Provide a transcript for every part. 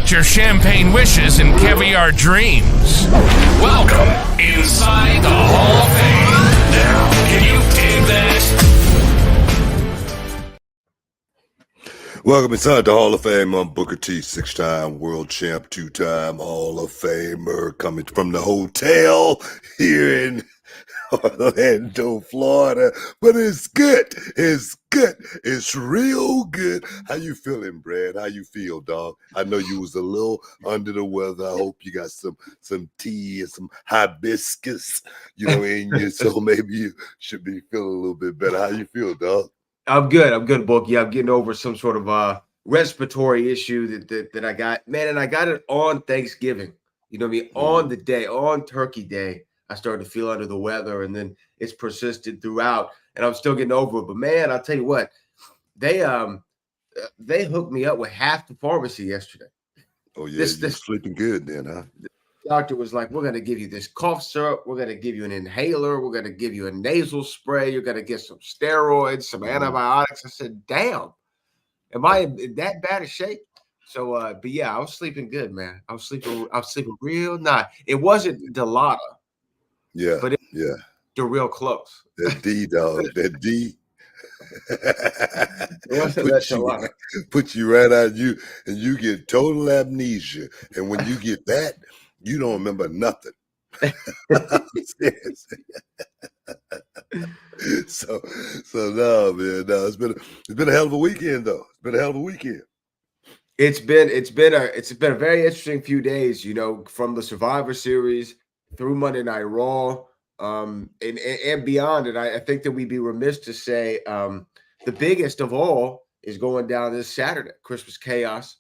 Get your champagne wishes and caviar dreams. Welcome inside the Hall of Fame. Now, can you dig that? Welcome inside the Hall of Fame. I'm Booker T, 6-time world champ, 2-time Hall of Famer, coming from the hotel here in Orlando, Florida. But it's good. It's good. It's real good. How you feeling, Brad? How you feel, dog? I know you was a little under the weather. I hope you got some tea and some hibiscus, in you. So maybe you should be feeling a little bit better. How you feel, dog? I'm good, Bookie. I'm getting over some sort of respiratory issue that I got, man, and I got it on Thanksgiving. You know what I mean? On the day, on Turkey Day, I started to feel under the weather, and then it's persisted throughout, and I'm still getting over it. But man, I'll tell you what, they hooked me up with half the pharmacy yesterday. Oh yeah, you're sleeping good then, huh? The doctor was like, we're going to give you this cough syrup. We're going to give you an inhaler. We're going to give you a nasal spray. You're going to get some steroids, some antibiotics. I said, damn, am I in that bad a shape? So, but yeah, I was sleeping good, man. I was sleeping real nice. It wasn't Dilaudid. Yeah, but they're real close. That D, dog, that D. put you right out of you, and you get total amnesia. And when you get that, you don't remember nothing. so no, man, no. It's been a hell of a weekend, though. It's been a hell of a weekend. It's been a very interesting few days, from the Survivor Series through Monday Night Raw, and beyond. And I think that we'd be remiss to say the biggest of all is going down this Saturday, Christmas Chaos,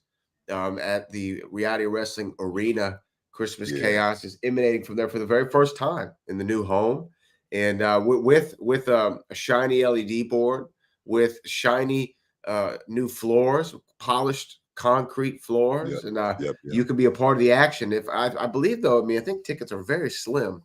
at the Reality Wrestling Arena. Christmas Chaos is emanating from there for the very first time in the new home, and with a shiny LED board, with shiny new floors, polished concrete floors, and you can be a part of the action. If I believe, though, I think tickets are very slim.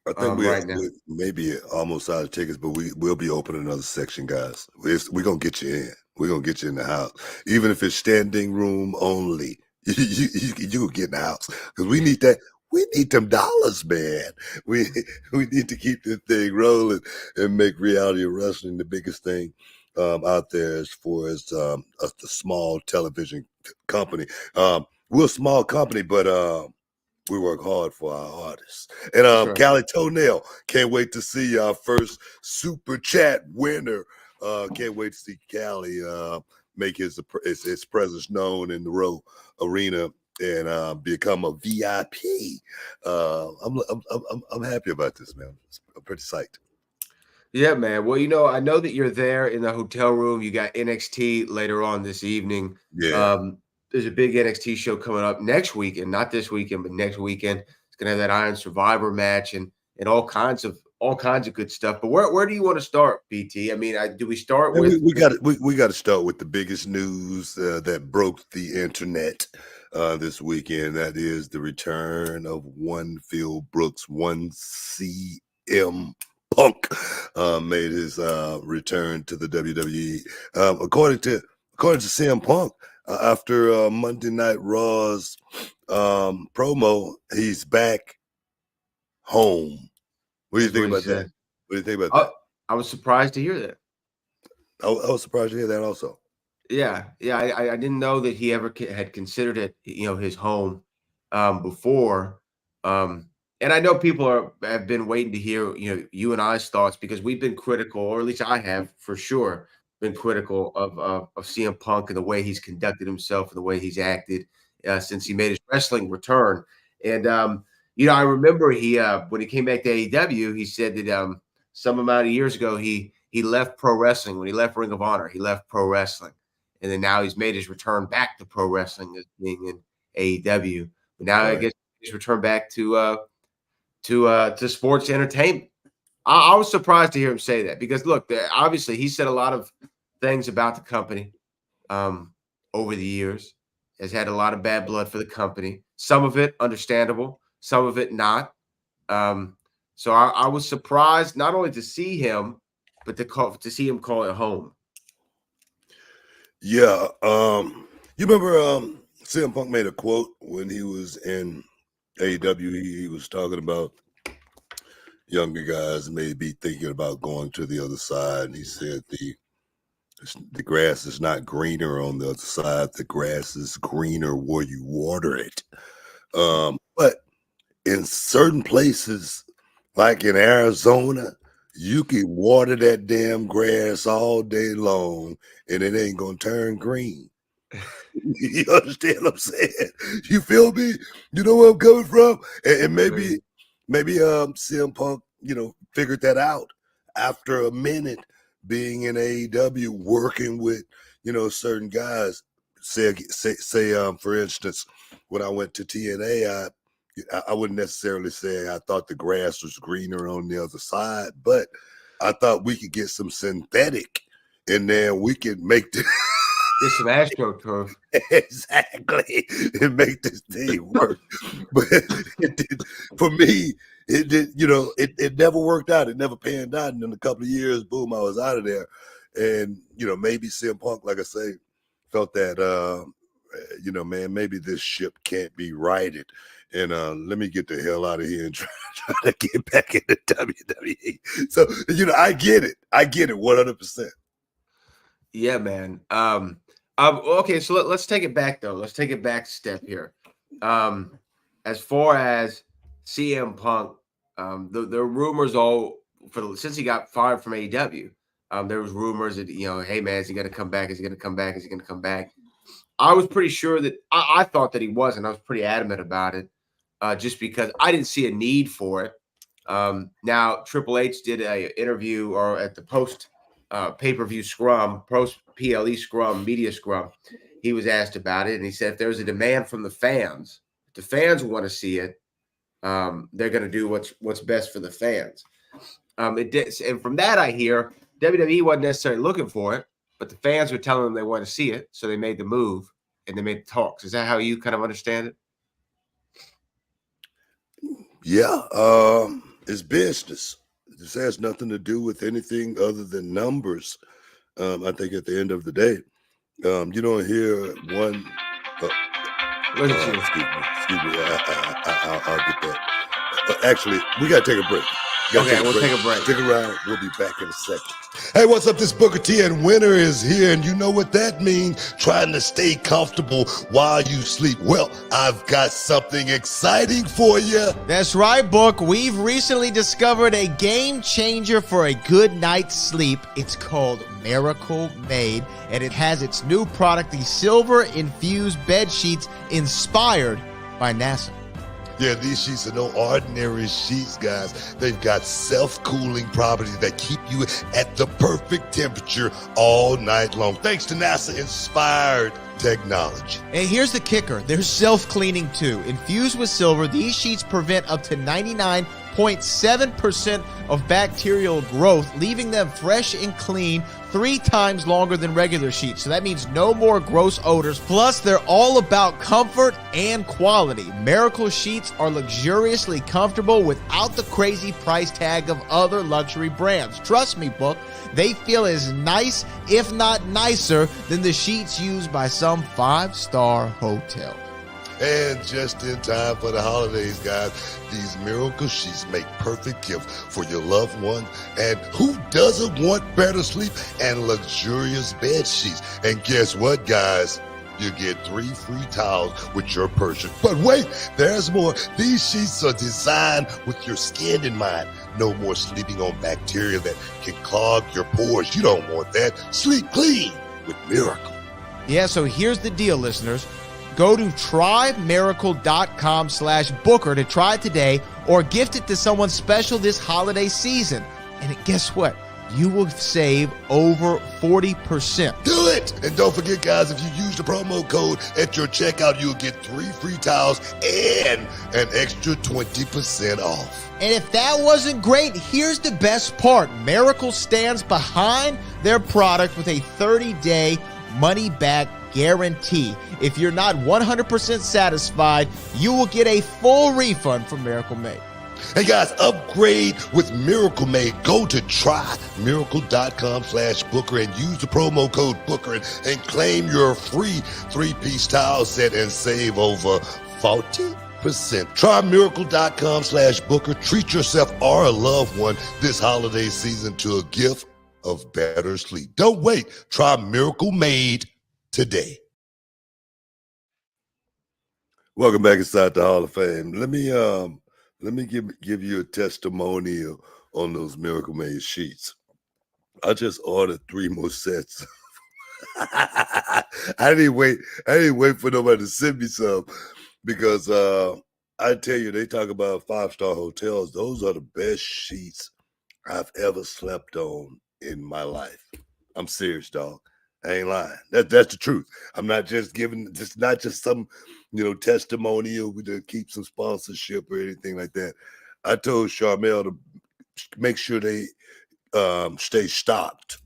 I think we're maybe almost out of tickets, but we'll be opening another section, guys. We're gonna get you in. We're gonna get you in the house, even if it's standing room only. You will get in the house because we need that. We need them dollars, man. We need to keep this thing rolling and make reality wrestling the biggest thing out there as far as the small television company. We're a small company, but we work hard for our artists. And Callie Toenail, can't wait to see our first super chat winner. Can't wait to see Callie make his presence known in the Row Arena and become a VIP. I'm happy about this, man. I'm pretty psyched. Yeah, man. Well, I know that you're there in the hotel room. You got NXT later on this evening. Yeah. There's a big NXT show coming up next weekend, not this weekend, but next weekend. It's gonna have that Iron Survivor match and all kinds of good stuff. But where do you want to start, BT? Do we start with? We got to start with the biggest news that broke the internet this weekend. That is the return of one Phil Brooks, one CM Punk made his return to the WWE. According to CM Punk, after Monday Night Raw's promo, he's back home. What do you think about that? What do you think about that? I was surprised to hear that. I was surprised to hear that also. Yeah. I didn't know that he ever had considered it, his home before. And I know people have been waiting to hear, you and I's thoughts, because we've been critical, or at least I have for sure been critical of CM Punk and the way he's conducted himself and the way he's acted since he made his wrestling return. And I remember when he came back to AEW, he said that some amount of years ago he left pro wrestling. When he left Ring of Honor, he left pro wrestling, and then now he's made his return back to pro wrestling as being in AEW. But now I guess he's returned back to sports entertainment. I was surprised to hear him say that because, look, obviously he said a lot of things about the company over the years, has had a lot of bad blood for the company. Some of it understandable, some of it not. So I was surprised not only to see him, but to see him call it home. Yeah. You remember CM Punk made a quote when he was in AEW. He was talking about younger guys may be thinking about going to the other side. And he said the grass is not greener on the other side. The grass is greener where you water it. But in certain places, like in Arizona, you can water that damn grass all day long and it ain't gonna turn green. You understand what I'm saying? You feel me? You know where I'm coming from? And maybe CM Punk, figured that out after a minute being in AEW, working with, certain guys. Say, for instance, when I went to TNA, I wouldn't necessarily say I thought the grass was greener on the other side, but I thought we could get some synthetic and then we could make the Get some AstroTurf. Exactly. And make this thing work. But it did, for me, it did, it never worked out. It never panned out. And in a couple of years, boom, I was out of there. And, maybe CM Punk, like I say, felt that, man, maybe this ship can't be righted. And let me get the hell out of here and try to get back into WWE. So, I get it. I get it 100%. Yeah, man. Okay, so let's take it back, though. Let's take it back a step here. As far as CM Punk, the rumors since he got fired from AEW, there was rumors that, hey, man, is he going to come back? Is he going to come back? Is he going to come back? I was pretty sure that I thought that he wasn't. I was pretty adamant about it, just because I didn't see a need for it. Now, Triple H did an interview or at the post pay-per-view scrum, post-PLE scrum, media scrum. He was asked about it, and he said if there's a demand from the fans, if the fans want to see it, they're going to do what's best for the fans. It did, and from that I hear WWE wasn't necessarily looking for it, but the fans were telling them they want to see it, so they made the move and they made the talks. Is that how you kind of understand it? Yeah, it's business. This has nothing to do with anything other than numbers. I think at the end of the day, you don't hear one. Excuse me. I'll get that. Actually, we got to take a break. Okay, we'll take a break. Stick around. We'll be back in a second. Hey, what's up? This Booker T, and winter is here, and you know what that means? Trying to stay comfortable while you sleep. Well, I've got something exciting for you. That's right, Book. We've recently discovered a game changer for a good night's sleep. It's called Miracle Made, and it has its new product, the silver-infused bed sheets inspired by NASA. Yeah, these sheets are no ordinary sheets, guys. They've got self-cooling properties that keep you at the perfect temperature all night long, thanks to NASA-inspired technology. And here's the kicker. They're self-cleaning too. Infused with silver, these sheets prevent up to 99.7% of bacterial growth, leaving them fresh and clean 3 times longer than regular sheets. So that means no more gross odors. Plus, they're all about comfort and quality. Miracle sheets are luxuriously comfortable without the crazy price tag of other luxury brands. Trust me, Book, they feel as nice, if not nicer, than the sheets used by some 5-star hotel. And just in time for the holidays, guys, these miracle sheets make perfect gift for your loved one. And who doesn't want better sleep and luxurious bed sheets? And guess what, guys? You get 3 free towels with your purchase. But wait, there's more. These sheets are designed with your skin in mind. No more sleeping on bacteria that can clog your pores. You don't want that. Sleep clean with Miracle. Yeah, so here's the deal, listeners. Go to trymiracle.com/Booker to try it today or gift it to someone special this holiday season. And guess what? You will save over 40%. Do it! And don't forget, guys, if you use the promo code at your checkout, you'll get 3 free towels and an extra 20% off. And if that wasn't great, here's the best part. Miracle stands behind their product with a 30-day money-back guarantee. If you're not 100% satisfied, you will get a full refund from Miracle Made. And guys, upgrade with Miracle Made. Go to trymiracle.com/Booker and use the promo code Booker and claim your free 3-piece towel set and save over 40%. Trymiracle.com/Booker. Treat yourself or a loved one this holiday season to a gift of better sleep. Don't wait. Try Miracle Made today. Welcome back inside the Hall of Fame. Let me give you a testimonial on those Miracle Made sheets. I just ordered 3 more sets. I didn't wait for nobody to send me some because I tell you, they talk about 5-star hotels. Those are the best sheets I've ever slept on in my life. I'm serious, dog. I ain't lying. That's the truth. I'm not just giving, just not just some, testimonial to keep some sponsorship or anything like that. I told Charmel to make sure they stay stocked.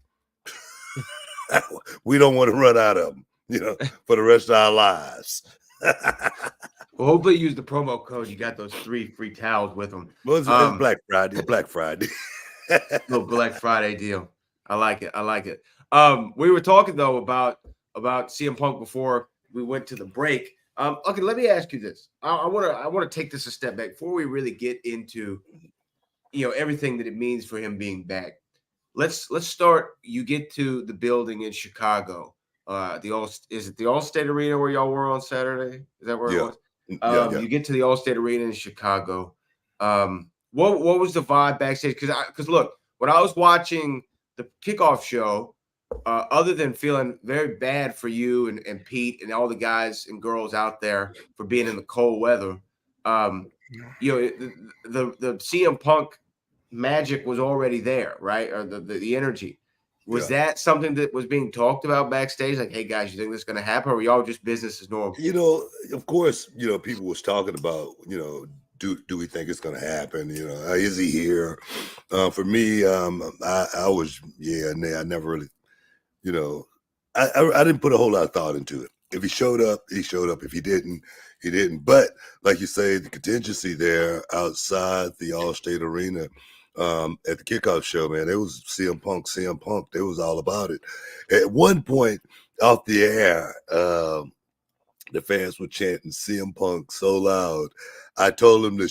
We don't want to run out of them, for the rest of our lives. Well, hopefully you use the promo code. You got those 3 free towels with them. Well, it's Black Friday. Black Friday. Little Black Friday deal. I like it. We were talking though about CM Punk before we went to the break. Okay, let me ask you this. I want to take this a step back before we really get into everything that it means for him being back. Let's start. You get to the building in Chicago. Is it the Allstate Arena where y'all were on Saturday? Is that where it was? Yeah. You get to the Allstate Arena in Chicago. What was the vibe backstage? Because look, when I was watching the kickoff show, other than feeling very bad for you and Pete and all the guys and girls out there for being in the cold weather, the CM Punk magic was already there, right? Or the energy. Was that something that was being talked about backstage? Like, hey guys, you think this is going to happen, or are y'all just business as normal? Of course, people was talking about, do we think it's going to happen? Is he here? For me, I was, I never really, I didn't put a whole lot of thought into it. If he showed up, he showed up. If he didn't, he didn't. But like you say, the contingency there outside the Allstate Arena, at the kickoff show, man, it was CM Punk. It was all about it. At one point off the air, the fans were chanting CM Punk so loud. I told them to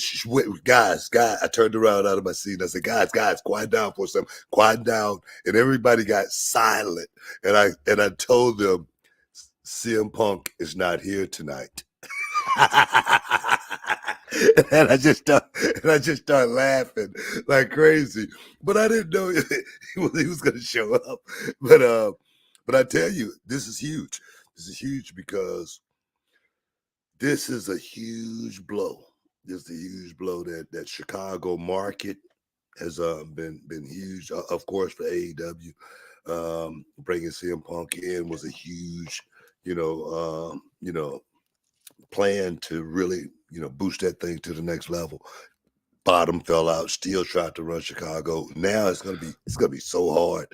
guys, I turned around out of my seat and I said, guys, quiet down for a second, quiet down. And everybody got silent. And I told them, CM Punk is not here tonight. And I just started laughing like crazy. But I didn't know he was going to show up. But I tell you, this is huge. This is huge because this is a huge blow. This is a huge blow that Chicago market has been huge. Of course, for AEW, bringing CM Punk in was a huge, plan to really, boost that thing to the next level. Bottom fell out, still tried to run Chicago. Now it's gonna be so hard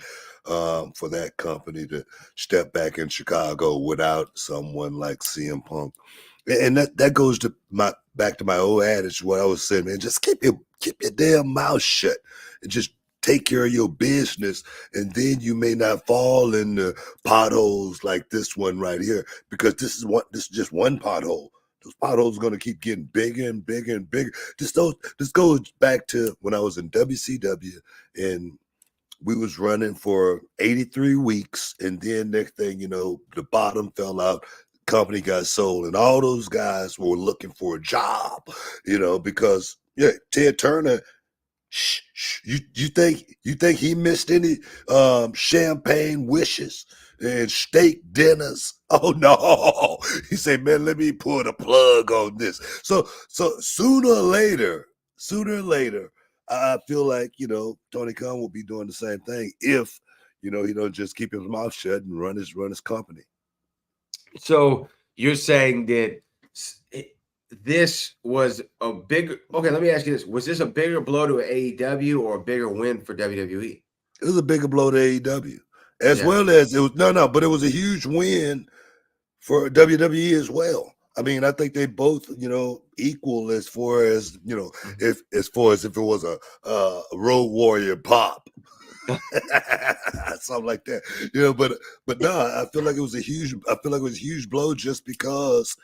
for that company to step back in Chicago without someone like CM Punk. And that goes to back to my old adage, what I was saying, man, just keep your damn mouth shut and just take care of your business, and then you may not fall in the potholes like this one right here, because this is just one pothole. Those potholes are going to keep getting bigger and bigger and bigger. This goes back to when I was in WCW, and we was running for 83 weeks, and then next thing you know, the bottom fell out. Company got sold, and all those guys were looking for a job, because Ted Turner. You think he missed any champagne wishes and steak dinners? Oh no. He said, man, let me pull the plug on this. So sooner or later, I feel like, Tony Khan will be doing the same thing if, he don't just keep his mouth shut and run his company. So you're saying that this was a bigger. Okay, let me ask you this: was this a bigger blow to AEW or a bigger win for WWE? It was a bigger blow to AEW, as well as it was but it was a huge win for WWE as well. I mean, I think they both, equal as far as, if it was a Road Warrior pop, something like that, but no, I feel like it was a huge blow just because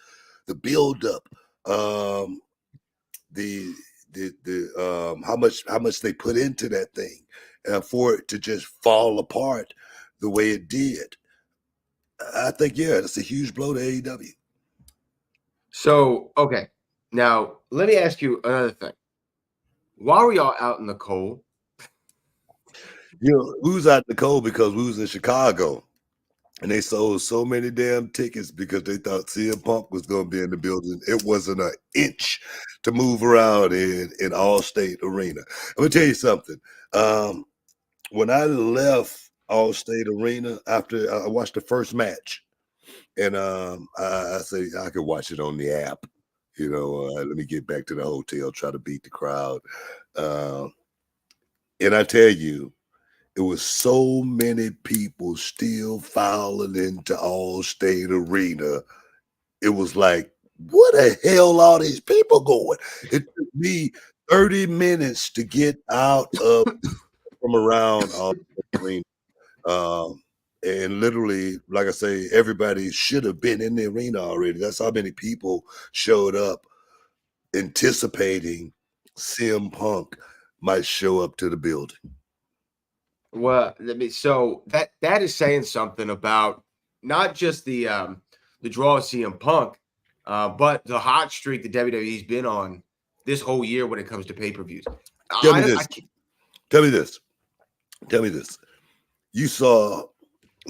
the buildup, the how much they put into that thing, for it to just fall apart the way it did. I think, yeah, that's a huge blow to AEW. So, okay. Now, let me ask you another thing. Why were y'all out in the cold? We was out in the cold because we was in Chicago, and they sold so many damn tickets because they thought CM Punk was going to be in the building. It wasn't an inch to move around in Allstate Arena. Let me tell you something. When I left Allstate Arena after I watched the first match, and I say I could watch it on the app. Let me get back to the hotel, try to beat the crowd. And I tell you, it was so many people still filing into Allstate Arena. It was like, what the hell are these people going? It took me 30 minutes to get out from around Allstate Arena. And literally, like I say, everybody should have been in the arena already. That's how many people showed up anticipating CM Punk might show up to the building. Well, so that is saying something about not just the draw of CM Punk, but the hot streak the WWE's been on this whole year when it comes to pay-per-views. Tell me this. Tell me this. You saw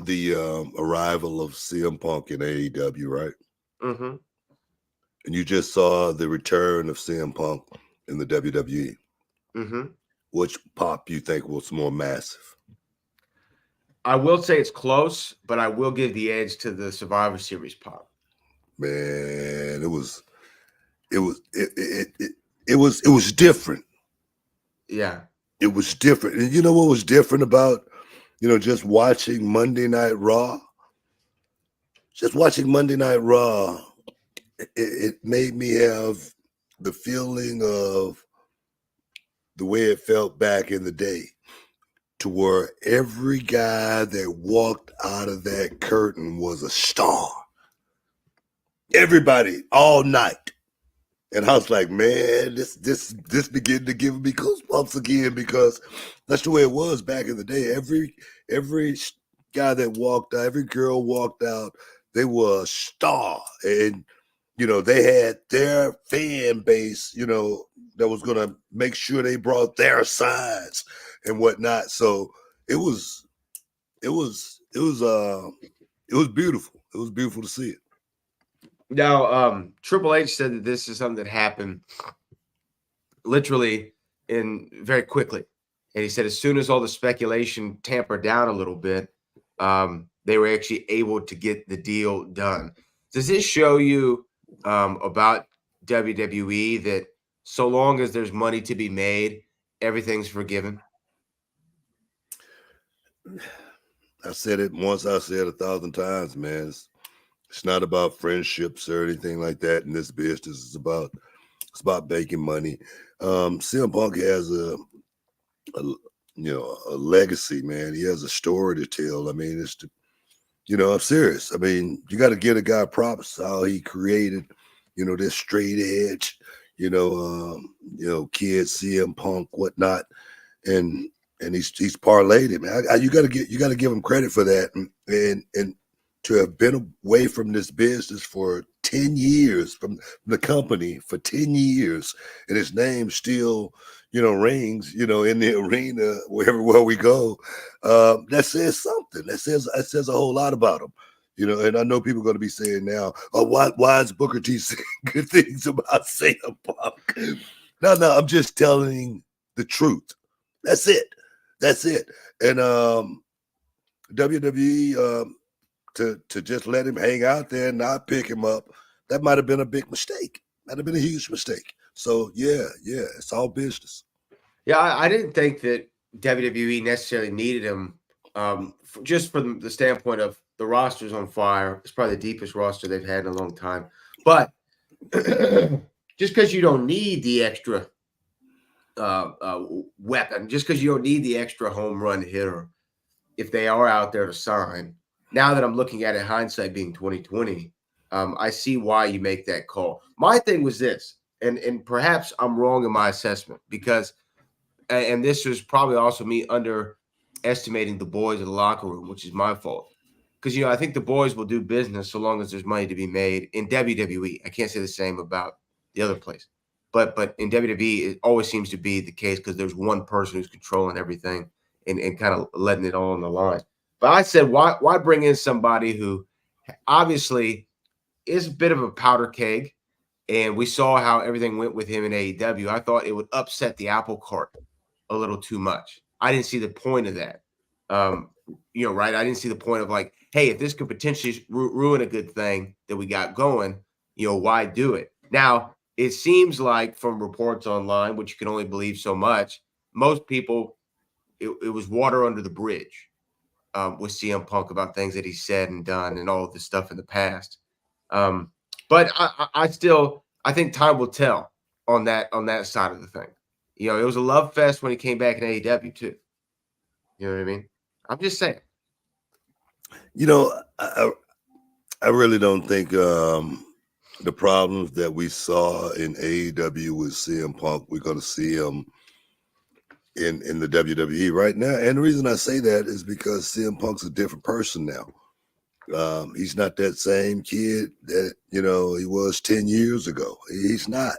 the arrival of CM Punk in AEW, right? Mm-hmm. And you just saw the return of CM Punk in the WWE. Mm-hmm. Which pop you think was more massive? I will say it's close, but I will give the edge to the Survivor Series pop. Man, it was different. Yeah. It was different. And you know what was different about, just watching Monday Night Raw? Just watching Monday Night Raw, it made me have the feeling of the way it felt back in the day, to where every guy that walked out of that curtain was a star. Everybody, all night. And I was like, man, this began to give me goosebumps again, because that's the way it was back in the day. Every guy that walked out, every girl walked out, they were a star. And, they had their fan base, that was going to make sure they brought their sides and whatnot. So it was beautiful. It was beautiful to see it. Now, Triple H said that this is something that happened literally very quickly. And he said as soon as all the speculation tampered down a little bit, they were actually able to get the deal done. Does this show you about WWE that so long as there's money to be made, everything's forgiven? I said it once, I said 1,000 times, man. It's not about friendships or anything like that in this business. It's about making money. CM Punk has a legacy, man. He has a story to tell. I mean, I'm serious. I mean, you got to give a guy props how he created, this straight edge, kid CM Punk, whatnot, and he's parlayed it, man. You got to give him credit for that, and to have been away from this business for 10 years, from the company for 10 years, and his name still, rings, in the arena wherever we go. That says something. That says a whole lot about him. And I know people are going to be saying now, oh, why is Booker T saying good things about CM Punk? No, I'm just telling the truth. That's it. And WWE, to just let him hang out there and not pick him up, that might have been a big mistake. That'd have been a huge mistake. So yeah, it's all business. Yeah, I didn't think that WWE necessarily needed him, just from the standpoint of the roster's on fire. It's probably the deepest roster they've had in a long time. But just because you don't need the extra weapon, just because you don't need the extra home run hitter, if they are out there to sign, now that I'm looking at it, hindsight being 2020, I see why you make that call. My thing was this, and perhaps I'm wrong in my assessment, because, and this was probably also me underestimating the boys in the locker room, which is my fault. Because, I think the boys will do business so long as there's money to be made in WWE. I can't say the same about the other place. But in WWE, it always seems to be the case because there's one person who's controlling everything and kind of letting it all on the line. But I said, why bring in somebody who obviously is a bit of a powder keg? And we saw how everything went with him in AEW. I thought it would upset the apple cart a little too much. I didn't see the point of that. Right? I didn't see the point of like, hey, if this could potentially ruin a good thing that we got going, why do it? Now, it seems like from reports online, which you can only believe so much, most people, it was water under the bridge with CM Punk about things that he said and done and all of this stuff in the past. But I think time will tell on that side of the thing. It was a love fest when he came back in AEW too. You know what I mean? I'm just saying. I really don't think the problems that we saw in AEW with CM Punk, we're going to see him in the WWE right now. And the reason I say that is because CM Punk's a different person now. He's not that same kid that, he was 10 years ago. He's not.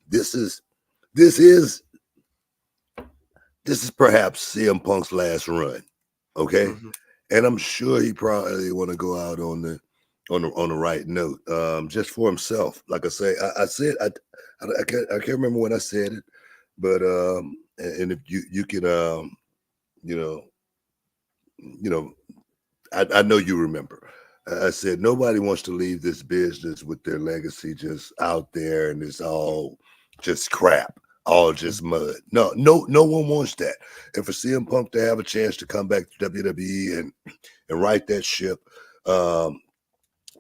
This is perhaps CM Punk's last run. Okay. Mm-hmm. And I'm sure he probably want to go out on the right note, just for himself. Like I say, I said, I can't remember when I said it, but, and if you can, I know you remember. I said nobody wants to leave this business with their legacy just out there and it's all just crap, all just mud. No one wants that. And for CM Punk to have a chance to come back to WWE and right that ship,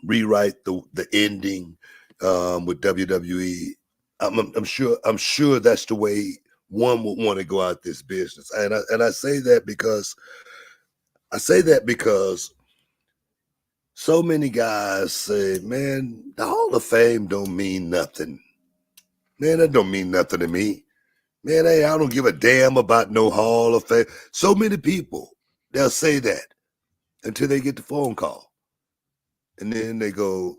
rewrite the ending with WWE, I'm sure that's the way one would want to go out this business. And I say that because so many guys say, man, the Hall of Fame don't mean nothing. Man, that don't mean nothing to me. Man, hey, I don't give a damn about no Hall of Fame. So many people, they'll say that until they get the phone call. And then they go,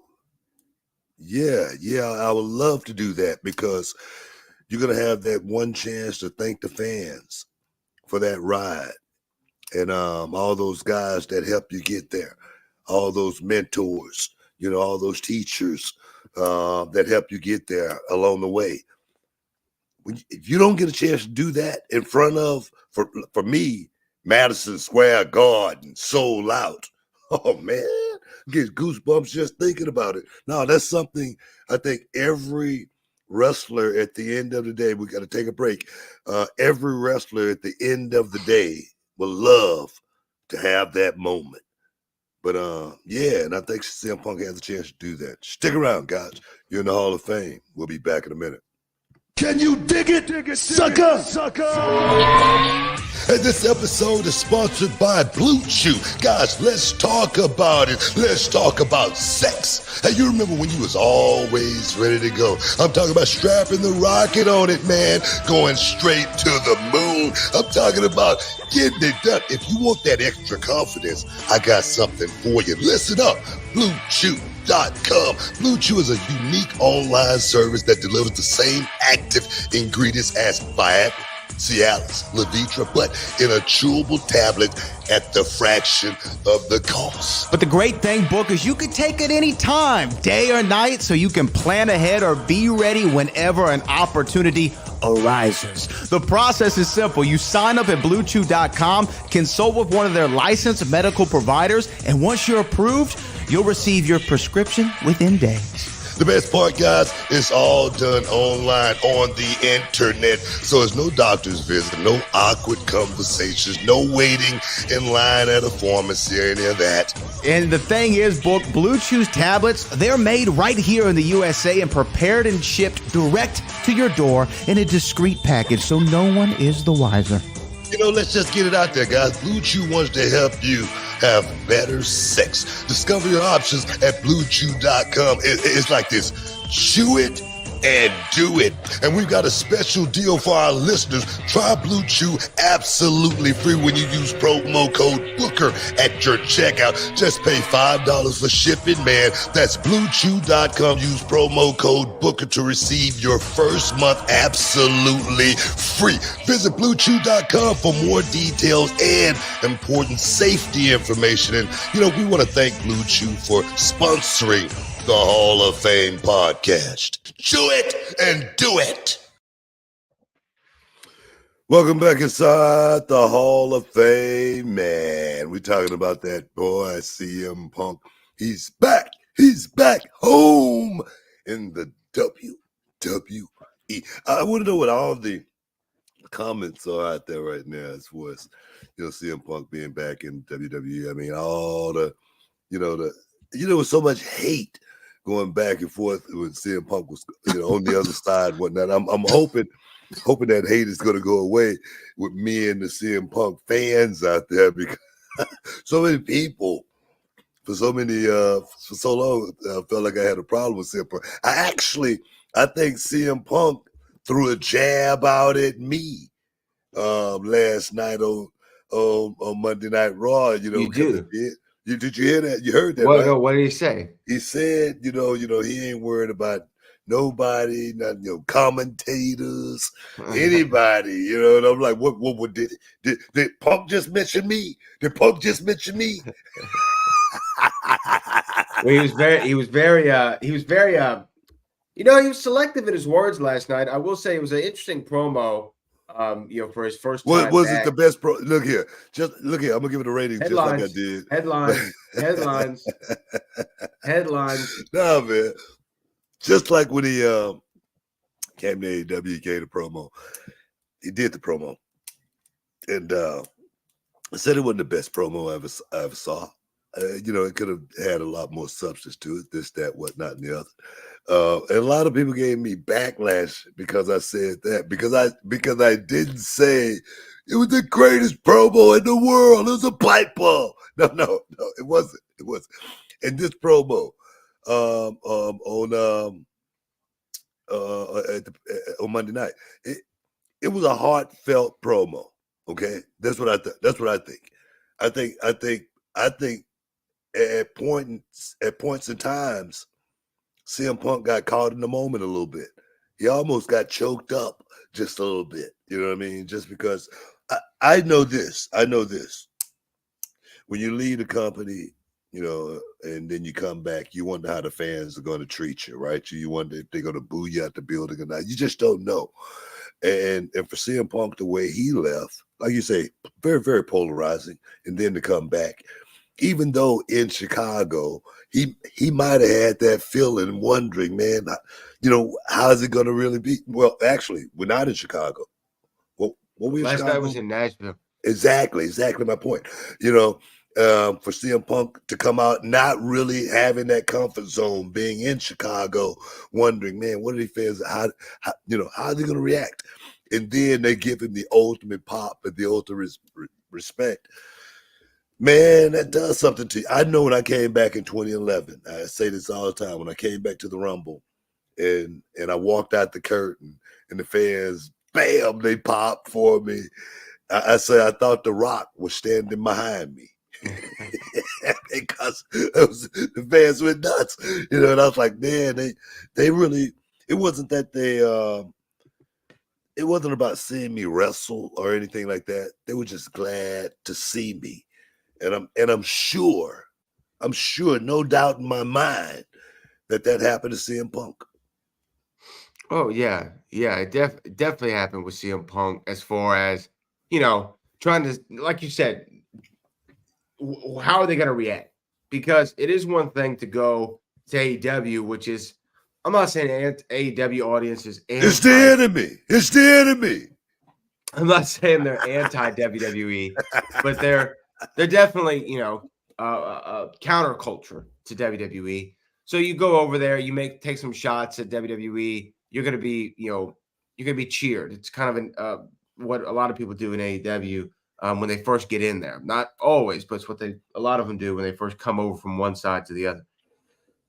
yeah, I would love to do that because you're going to have that one chance to thank the fans for that ride. And all those guys that helped you get there, all those mentors, all those teachers that helped you get there along the way. If you don't get a chance to do that in front of, for me, Madison Square Garden, sold out. Oh, man, get goosebumps just thinking about it. No, that's something I think every wrestler at the end of the day, we got to take a break. Every wrestler at the end of the day will love to have that moment. But and I think CM Punk has a chance to do that. Stick around, guys. You're in the Hall of Fame. We'll be back in a minute. Can you dig it, sucker? And this episode is sponsored by Blue Chew. Guys, let's talk about it. Let's talk about sex. Hey, you remember when you was always ready to go? I'm talking about strapping the rocket on it, man. Going straight to the moon. I'm talking about getting it done. If you want that extra confidence, I got something for you. Listen up. BlueChew.com. Blue Chew is a unique online service that delivers the same active ingredients as Viagra, Cialis, Levitra, but in a chewable tablet at the fraction of the cost. But the great thing, Book, is you can take it any time, day or night, so you can plan ahead or be ready whenever an opportunity arises. The process is simple. You sign up at BlueChew.com, consult with one of their licensed medical providers, and once you're approved, you'll receive your prescription within days. The best part, guys, it's all done online on the internet. So there's no doctor's visit, no awkward conversations, no waiting in line at a pharmacy or any of that. And the thing is, Book, Blue Chew's tablets, they're made right here in the USA and prepared and shipped direct to your door in a discreet package, so no one is the wiser. You know, let's just get it out there, guys. Blue Chew wants to help you have better sex. Discover your options at bluechew.com. It's like this. Chew it and do it. And we've got a special deal for our listeners. Try Blue Chew absolutely free when you use promo code Booker at your checkout. Just pay $5 for shipping, man. That's bluechew.com. Use promo code Booker to receive your first month absolutely free. Visit bluechew.com for more details and important safety information. And, you know, we want to thank Blue Chew for sponsoring the Hall of Fame podcast. Chew it and do it. Welcome back inside the Hall of Fame, man. We're talking about that boy, CM Punk. He's back. He's back home in the WWE. I want to know what all the comments are out there right now as far as, you know, CM Punk being back in WWE. I mean, all the, with so much hate going back and forth when CM Punk was, on the other side and whatnot. I'm hoping that hate is going to go away with me and the CM Punk fans out there, because so many people for so long felt like I had a problem with CM Punk. I think CM Punk threw a jab out at me last night on Monday Night Raw. You did. Did you hear that? You heard that? Well, right? no, what did he say? He said, he ain't worried about nobody, not commentators, anybody. And I'm like, what did Punk just mention me? Did Punk just mention me? Well, he was very selective in his words last night. I will say it was an interesting promo. For his first time. Was it the best pro? Look here. I'm gonna give it a rating Headlines, just like I did. Headlines. No, man. Just like when he came to AEW, he gave the promo. He did the promo. And I said it wasn't the best promo I ever saw. It could have had a lot more substance to it, this, that, whatnot, and the other. And a lot of people gave me backlash because I said that, because I didn't say it was the greatest promo in the world. It was a pipe bomb. No, it wasn't. It wasn't. And this promo on Monday night, it was a heartfelt promo. Okay, that's what I think. I think at points and times, CM Punk got caught in the moment a little bit. He almost got choked up just a little bit. You know what I mean? Just because I know this. When you leave the company, and then you come back, you wonder how the fans are going to treat you, right? You wonder if they're going to boo you out the building or not. You just don't know. And for CM Punk, the way he left, like you say, very, very polarizing. And then to come back, even though in Chicago, he might have had that feeling, wondering, man, how is it going to really be? Well, actually, we're not in Chicago. Well, we last night was in Nashville. Exactly my point. For CM Punk to come out not really having that comfort zone, being in Chicago, wondering, man, what are these fans? How are they going to react? And then they give him the ultimate pop and the ultimate respect. Man, that does something to you. I know when I came back in 2011, I say this all the time, when I came back to the Rumble and I walked out the curtain and the fans, bam, they popped for me. I say I thought The Rock was standing behind me. Because the fans went nuts, and I was like, man, they really, it wasn't that it wasn't about seeing me wrestle or anything like that. They were just glad to see me. And I'm sure, no doubt in my mind that happened to CM Punk. Oh yeah, it definitely happened with CM Punk. As far as trying to, like you said, how are they going to react? Because it is one thing to go to AEW, which is I'm not saying AEW audience is It's the enemy. It's the enemy. I'm not saying they're anti WWE, but they're definitely, counterculture to WWE. So you go over there, you take some shots at WWE. You're gonna be, you're gonna be cheered. It's kind of what a lot of people do in AEW when they first get in there. Not always, but it's what a lot of them do when they first come over from one side to the other.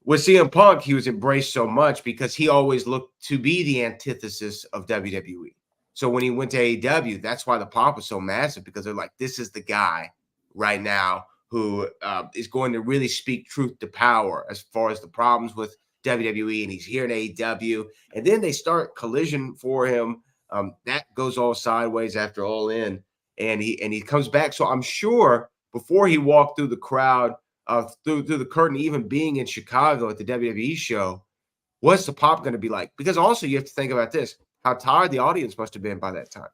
With CM Punk, he was embraced so much because he always looked to be the antithesis of WWE. So when he went to AEW, that's why the pop was so massive, because they're like, this is the guy right now who is going to really speak truth to power as far as the problems with WWE, and he's here in AEW. And then they start Collision for him. That goes all sideways after All In, and he comes back. So I'm sure before he walked through the crowd, through the curtain, even being in Chicago at the WWE show, what's the pop going to be like? Because also you have to think about this, how tired the audience must have been by that time,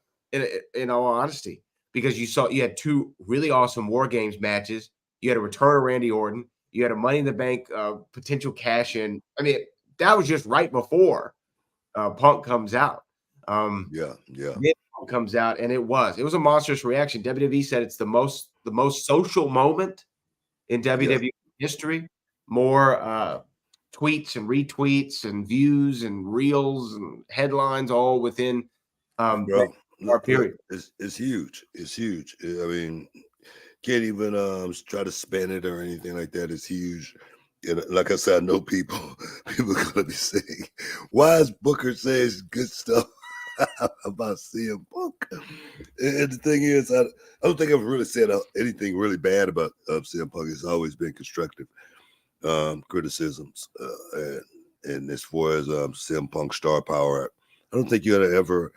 in all honesty, because you had two really awesome War Games matches. You had a return of Randy Orton. You had a Money in the Bank potential cash in. I mean, that was just right before Punk comes out. Yeah. Punk comes out, and it was a monstrous reaction. WWE said it's the most social moment in WWE history. More tweets and retweets and views and reels and headlines all within our period. It's huge. It's huge. I mean, can't even try to span it or anything like that. It's huge. And like I said, I know people are gonna be saying, why is Booker saying good stuff about CM Punk? And the thing is, I don't think I've really said anything really bad about CM Punk. It's always been constructive criticisms. And as far as CM Punk star power, I don't think you're gonna ever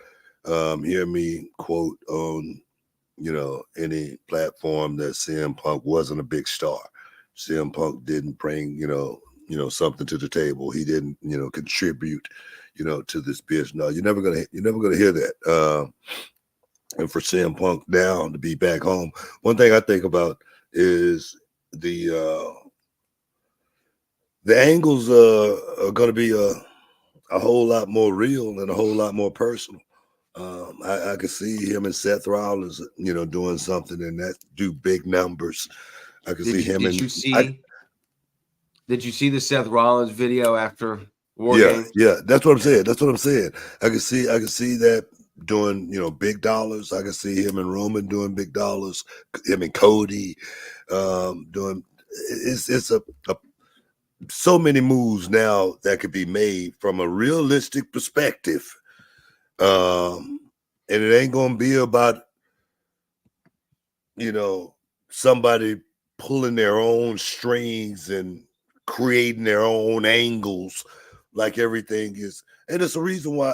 hear me quote on any platform that CM Punk wasn't a big star. CM Punk didn't bring something to the table. He didn't contribute to this business. No, you're never gonna hear that. And for CM Punk now to be back home, one thing I think about is the angles are going to be a whole lot more real and a whole lot more personal. I could see him and Seth Rollins, doing something and that do big numbers. I could see him. Did you see the Seth Rollins video after War Games? Yeah, that's what I'm saying. I could see that doing, big dollars. I could see him and Roman doing big dollars. Him and Cody doing. It's so many moves now that could be made from a realistic perspective. And it ain't gonna be about somebody pulling their own strings and creating their own angles, like everything is. And it's a reason why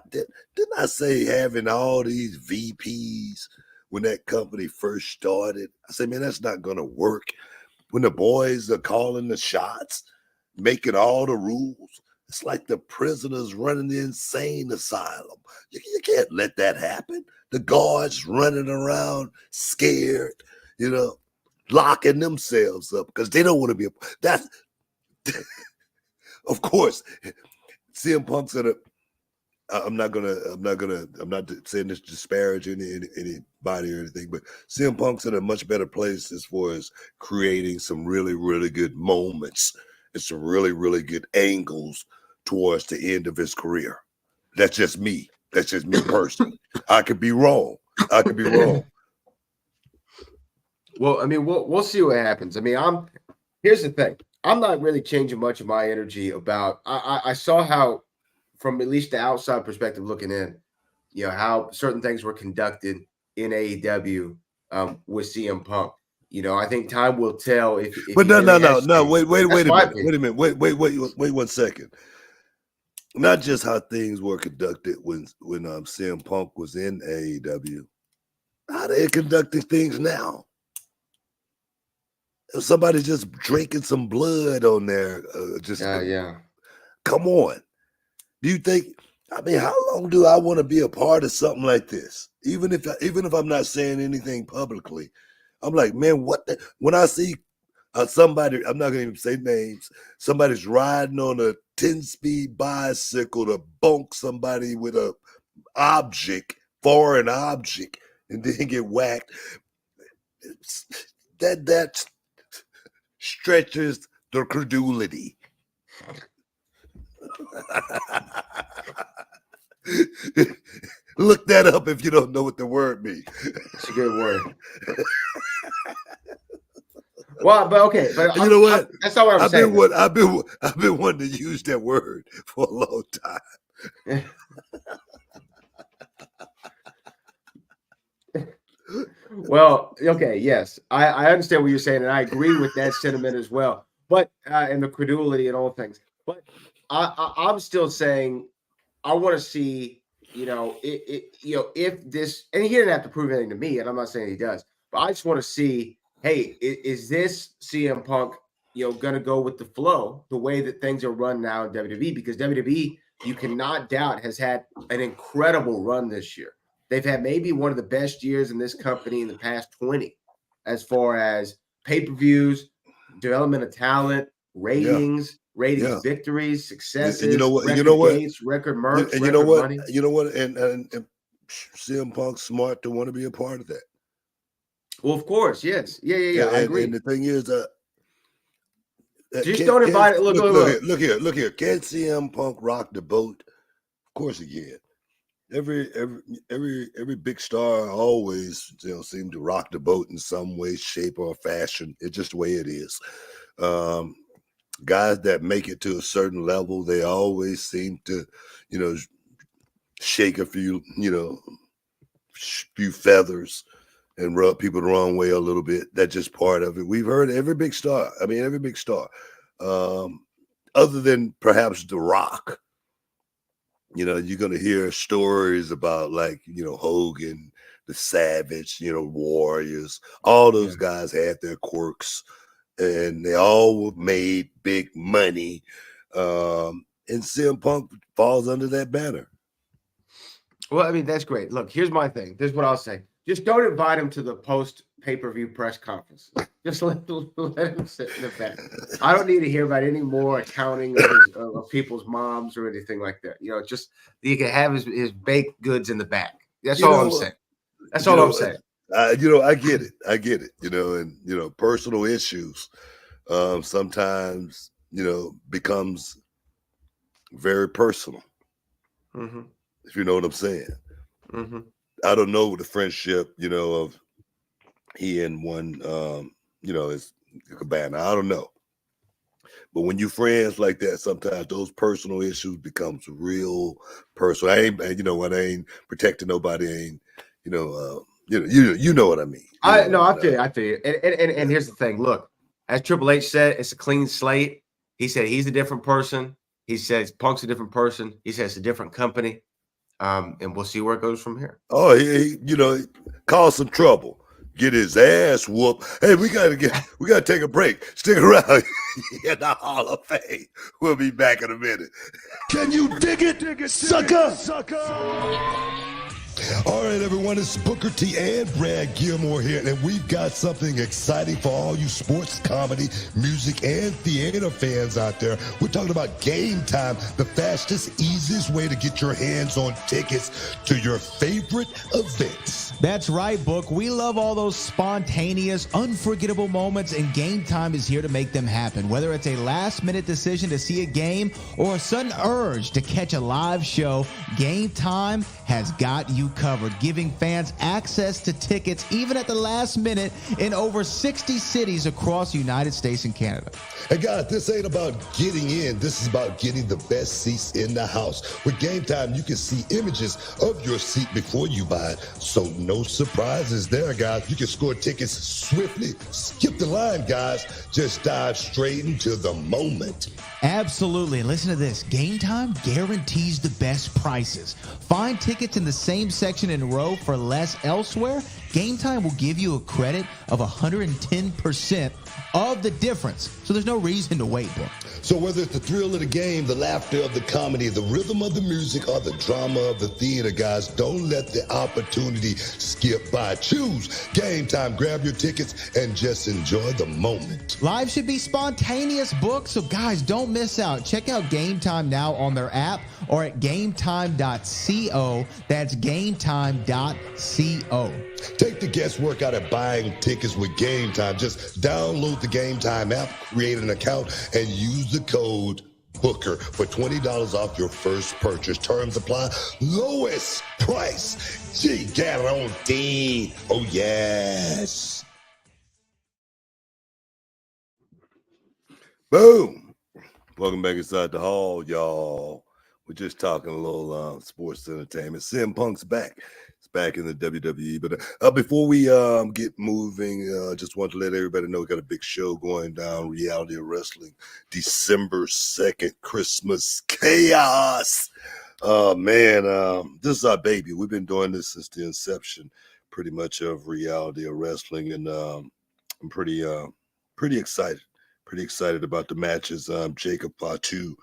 didn't I say having all these VPs when that company first started? I said, man, that's not gonna work. When the boys are calling the shots, making all the rules, it's like the prisoners running the insane asylum. You can't let that happen. The guards running around scared, locking themselves up because they don't want to be that's of course CM Punk's I'm not saying this to disparage anybody or anything, but CM Punk's in a much better place as far as creating some really, really good moments and some really, really good angles towards the end of his career. That's just me. That's just me personally. I could be wrong. Well, I mean, we'll see what happens. I mean, here's the thing. I'm not really changing much of my energy about. I saw how, from at least the outside perspective looking in, how certain things were conducted in AEW with CM Punk. I think time will tell if but no. Wait a minute. Wait 1 second. Not just how things were conducted when CM Punk was in AEW. How they conducting things now. If somebody's just drinking some blood on there, come on. Do you think? I mean, how long do I want to be a part of something like this? Even if I'm not saying anything publicly, I'm like, man, when I see somebody, I'm not gonna even say names. Somebody's riding on a 10-speed bicycle to bonk somebody with a foreign object, and then get whacked. That stretches the credulity. Look that up if you don't know what the word means. It's a good word. Well, but okay, but you know what? That's not what I'm saying. I've been wanting to use that word for a long time. Well, okay, yes, I understand what you're saying, and I agree with that sentiment as well. But and the credulity and all things. But I'm still saying I want to see, if this, and he didn't have to prove anything to me, and I'm not saying he does, but I just want to see, hey, is this CM Punk, going to go with the flow, the way that things are run now in WWE? Because WWE, you cannot doubt, has had an incredible run this year. They've had maybe one of the best years in this company in the past 20, as far as pay-per-views, development of talent, ratings, victories, successes, and dates, record merch, and money. And CM Punk's smart to want to be a part of that. Well, of course, yes, yeah. I agree. And the thing is, just don't invite it. Look here. Can CM Punk rock the boat? Of course he can. Every big star always seem to rock the boat in some way, shape, or fashion. It's just the way it is. Guys that make it to a certain level, they always seem to, shake a few, few feathers and rub people the wrong way a little bit. That's just part of it. We've heard every big star. Other than perhaps The Rock. You're going to hear stories about Hogan, the Savage, Warriors. All those guys had their quirks, and they all made big money. And CM Punk falls under that banner. Well, I mean, that's great. Look, here's my thing. This is what I'll say. Just don't invite him to the post pay-per-view press conference. Just let him sit in the back. I don't need to hear about any more accounting of people's moms or anything like that. Just he can have his baked goods in the back. That's all I'm saying. That's all I'm saying. I get it. And personal issues sometimes becomes very personal. Mm-hmm. If you know what I'm saying. Mm-hmm. I don't know the friendship, of he and one, is Cabana. I don't know. But when you friends like that, sometimes those personal issues becomes real personal. I ain't protecting nobody. You know what I mean. I feel you. And here's the thing. Look, as Triple H said, it's a clean slate. He said he's a different person. He says Punk's a different person. He says it's a different company. And we'll see where it goes from here. Oh, he cause some trouble, get his ass whooped. Hey, we gotta take a break. Stick around in the Hall of Fame. We'll be back in a minute. Can you dig it, sucker? All right, everyone, it's Booker T and Brad Gilmore here, and we've got something exciting for all you sports, comedy, music, and theater fans out there. We're talking about Game Time, the fastest, easiest way to get your hands on tickets to your favorite events. That's right, Book. We love all those spontaneous, unforgettable moments, and Game Time is here to make them happen. Whether it's a last-minute decision to see a game or a sudden urge to catch a live show, Game Time has got you covered, giving fans access to tickets even at the last minute in over 60 cities across the United States and Canada. Hey guys, this ain't about getting in. This is about getting the best seats in the house. With Game Time, you can see images of your seat before you buy it. So no surprises there, guys. You can score tickets swiftly. Skip the line, guys. Just dive straight into the moment. Absolutely. And listen to this. Game Time guarantees the best prices. Find tickets in the same section in row for less elsewhere. Game Time will give you a credit of 110% of the difference. So there's no reason to wait, bro. So whether it's the thrill of the game, the laughter of the comedy, the rhythm of the music, or the drama of the theater, guys, don't let the opportunity skip by. Choose Game Time. Grab your tickets and just enjoy the moment. Live should be spontaneous books, so guys, don't miss out. Check out Game Time now on their app or at gametime.co. That's gametime.co. Take the guesswork out of buying tickets with Game Time. Just download the Game Time app, create an account, and use the code Booker for $20 off your first purchase. Terms apply. Lowest price. Guarantee. Oh, yes. Boom. Welcome back inside the hall, y'all. We're just talking a little sports entertainment. CM Punk's back. It's back in the WWE. But before we get moving, just want to let everybody know we got a big show going down, Reality of Wrestling, December 2nd, Christmas Chaos. Man, this is our baby. We've been doing this since the inception, pretty much, of Reality of Wrestling, and I'm pretty excited. Pretty excited about the matches. Jacob Fatu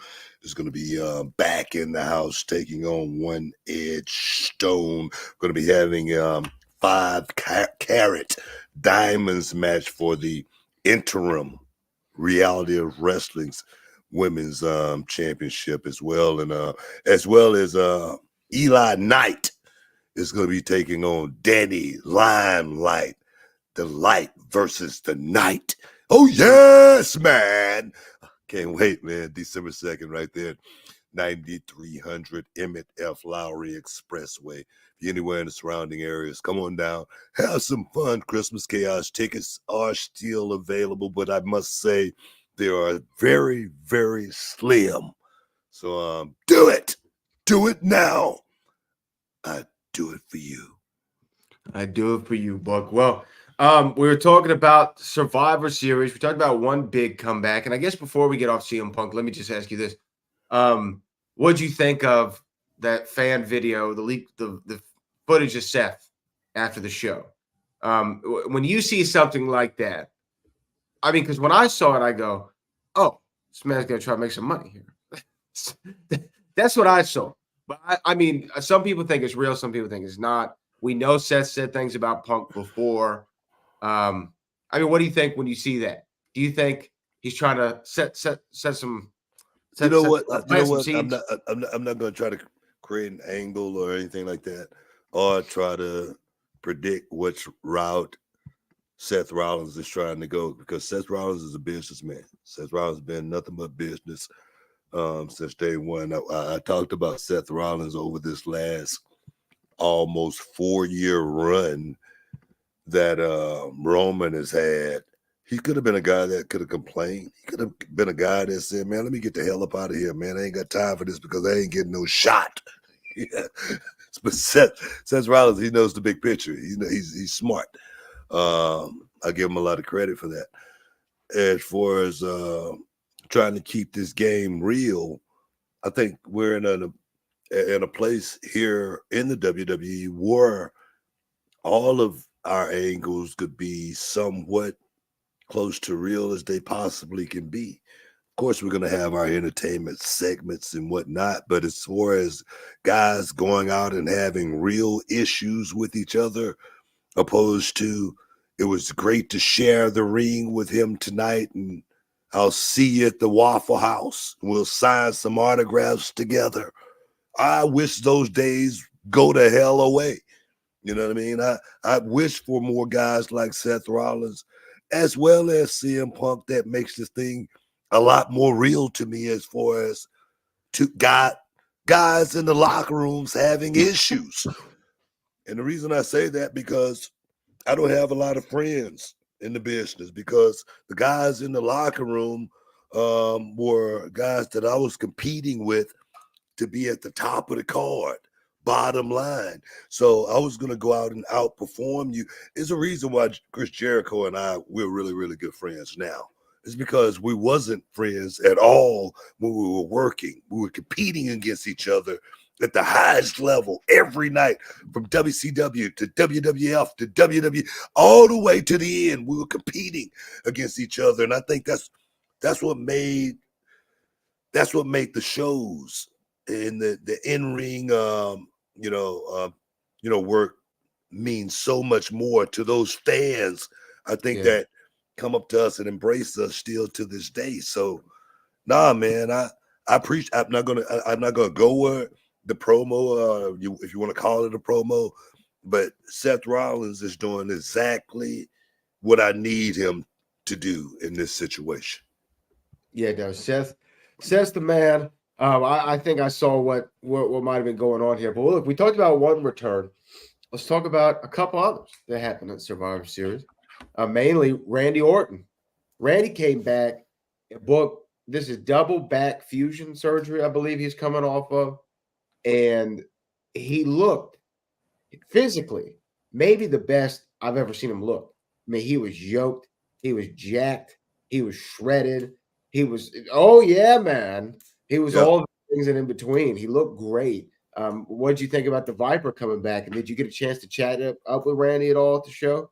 is going to be back in the house, taking on One Edge Stone. Going to be having 5-carat diamonds match for the interim Reality of Wrestling's women's championship as well, and as well as Eli Knight is going to be taking on Danny Limelight, the light versus the night. Oh, yes, man. Can't wait, man. December 2nd, right there. 9300 Emmett F. Lowry Expressway. If you're anywhere in the surrounding areas, come on down. Have some fun. Christmas Chaos tickets are still available, but I must say they are very, very slim. So do it. Do it now. I do it for you. I do it for you, Buck. Well, we were talking about Survivor Series. We talked about one big comeback. And I guess before we get off CM Punk, let me just ask you this. What'd you think of that fan video, the footage of Seth after the show? When you see something like that, I mean, because when I saw it, I go, oh, this man's going to try to make some money here. That's what I saw. But I mean, some people think it's real. Some people think it's not. We know Seth said things about Punk before. I mean, what do you think when you see that? Do you think he's trying to set some? You know what? I'm not going to try to create an angle or anything like that, or try to predict which route Seth Rollins is trying to go, because Seth Rollins is a businessman. Seth Rollins has been nothing but business since day one. I talked about Seth Rollins over this last almost 4-year run that Roman has had. He could have been a guy that could have complained. He could have been a guy that said, man, let me get the hell up out of here, man. I ain't got time for this because I ain't getting no shot. Yeah. But Seth Rollins, he knows the big picture. He's smart. I give him a lot of credit for that. As far as trying to keep this game real, I think we're in a place here in the WWE where all of our angles could be somewhat close to real as they possibly can be. Of course, we're going to have our entertainment segments and whatnot, but as far as guys going out and having real issues with each other, opposed to, it was great to share the ring with him tonight, and I'll see you at the Waffle House. We'll sign some autographs together. I wish those days go to hell away. You know what I mean? I wish for more guys like Seth Rollins, as well as CM Punk, that makes this thing a lot more real to me, as far as guys in the locker rooms having issues. And the reason I say that, because I don't have a lot of friends in the business, because the guys in the locker room were guys that I was competing with to be at the top of the card, bottom line. So I was going to go out and outperform you. It's a reason why Chris Jericho and we're really, really good friends now. It's because we wasn't friends at all when we were working. We were competing against each other at the highest level every night, from WCW to WWF to WWE, all the way to the end. We were competing against each other, and I think that's what made the shows and the in-ring work means so much more to those fans. I think that come up to us and embrace us still to this day. So, nah, man, I'm not gonna go where the promo, if you want to call it a promo, but Seth Rollins is doing exactly what I need him to do in this situation. Yeah, no, Seth's the man. I think I saw what might have been going on here. But look, we talked about one return. Let's talk about a couple others that happened at Survivor Series. Mainly Randy Orton. Randy came back and booked. This is double back fusion surgery, I believe he's coming off of. And he looked physically maybe the best I've ever seen him look. I mean, he was yoked, he was jacked, he was shredded. He was, oh yeah, man. He was all the things and in between. He looked great. What did you think about the Viper coming back? And did you get a chance to chat up with Randy at all at the show?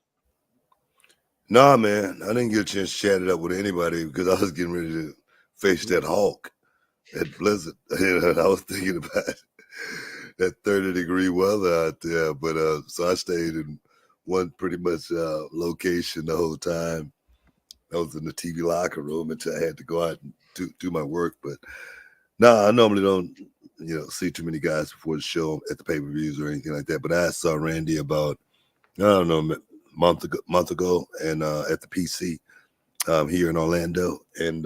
Nah, man, I didn't get a chance to chat it up with anybody because I was getting ready to face that Hulk at Blizzard. I was thinking about that 30-degree weather out there, but so I stayed in one pretty much location the whole time. I was in the TV locker room until I had to go out and do my work. But I normally don't, see too many guys before the show at the pay-per-views or anything like that. But I saw Randy about, I don't know, month ago, and at the PC here in Orlando, and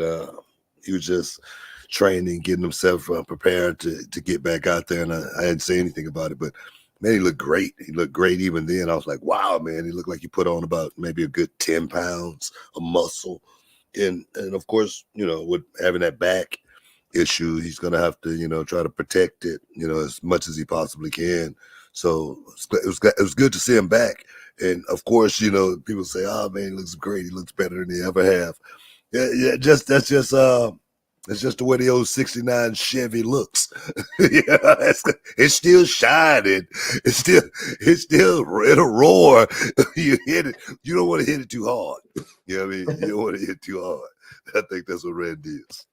he was just training, getting himself prepared to get back out there. And I didn't say anything about it, but man, he looked great. He looked great even then. I was like, wow, man, he looked like he put on about maybe a good 10 pounds of muscle. And of course, with having that back issue, he's going to have to, try to protect it, as much as he possibly can. So it was good to see him back. And of course, people say, oh man, he looks great. He looks better than he ever have. Yeah. It's just the way the old 69 Chevy looks. It's still shining. It's still it'll roar. You hit it. You don't want to hit it too hard. You know what I mean? You don't want to hit it too hard. I think that's what Randy is.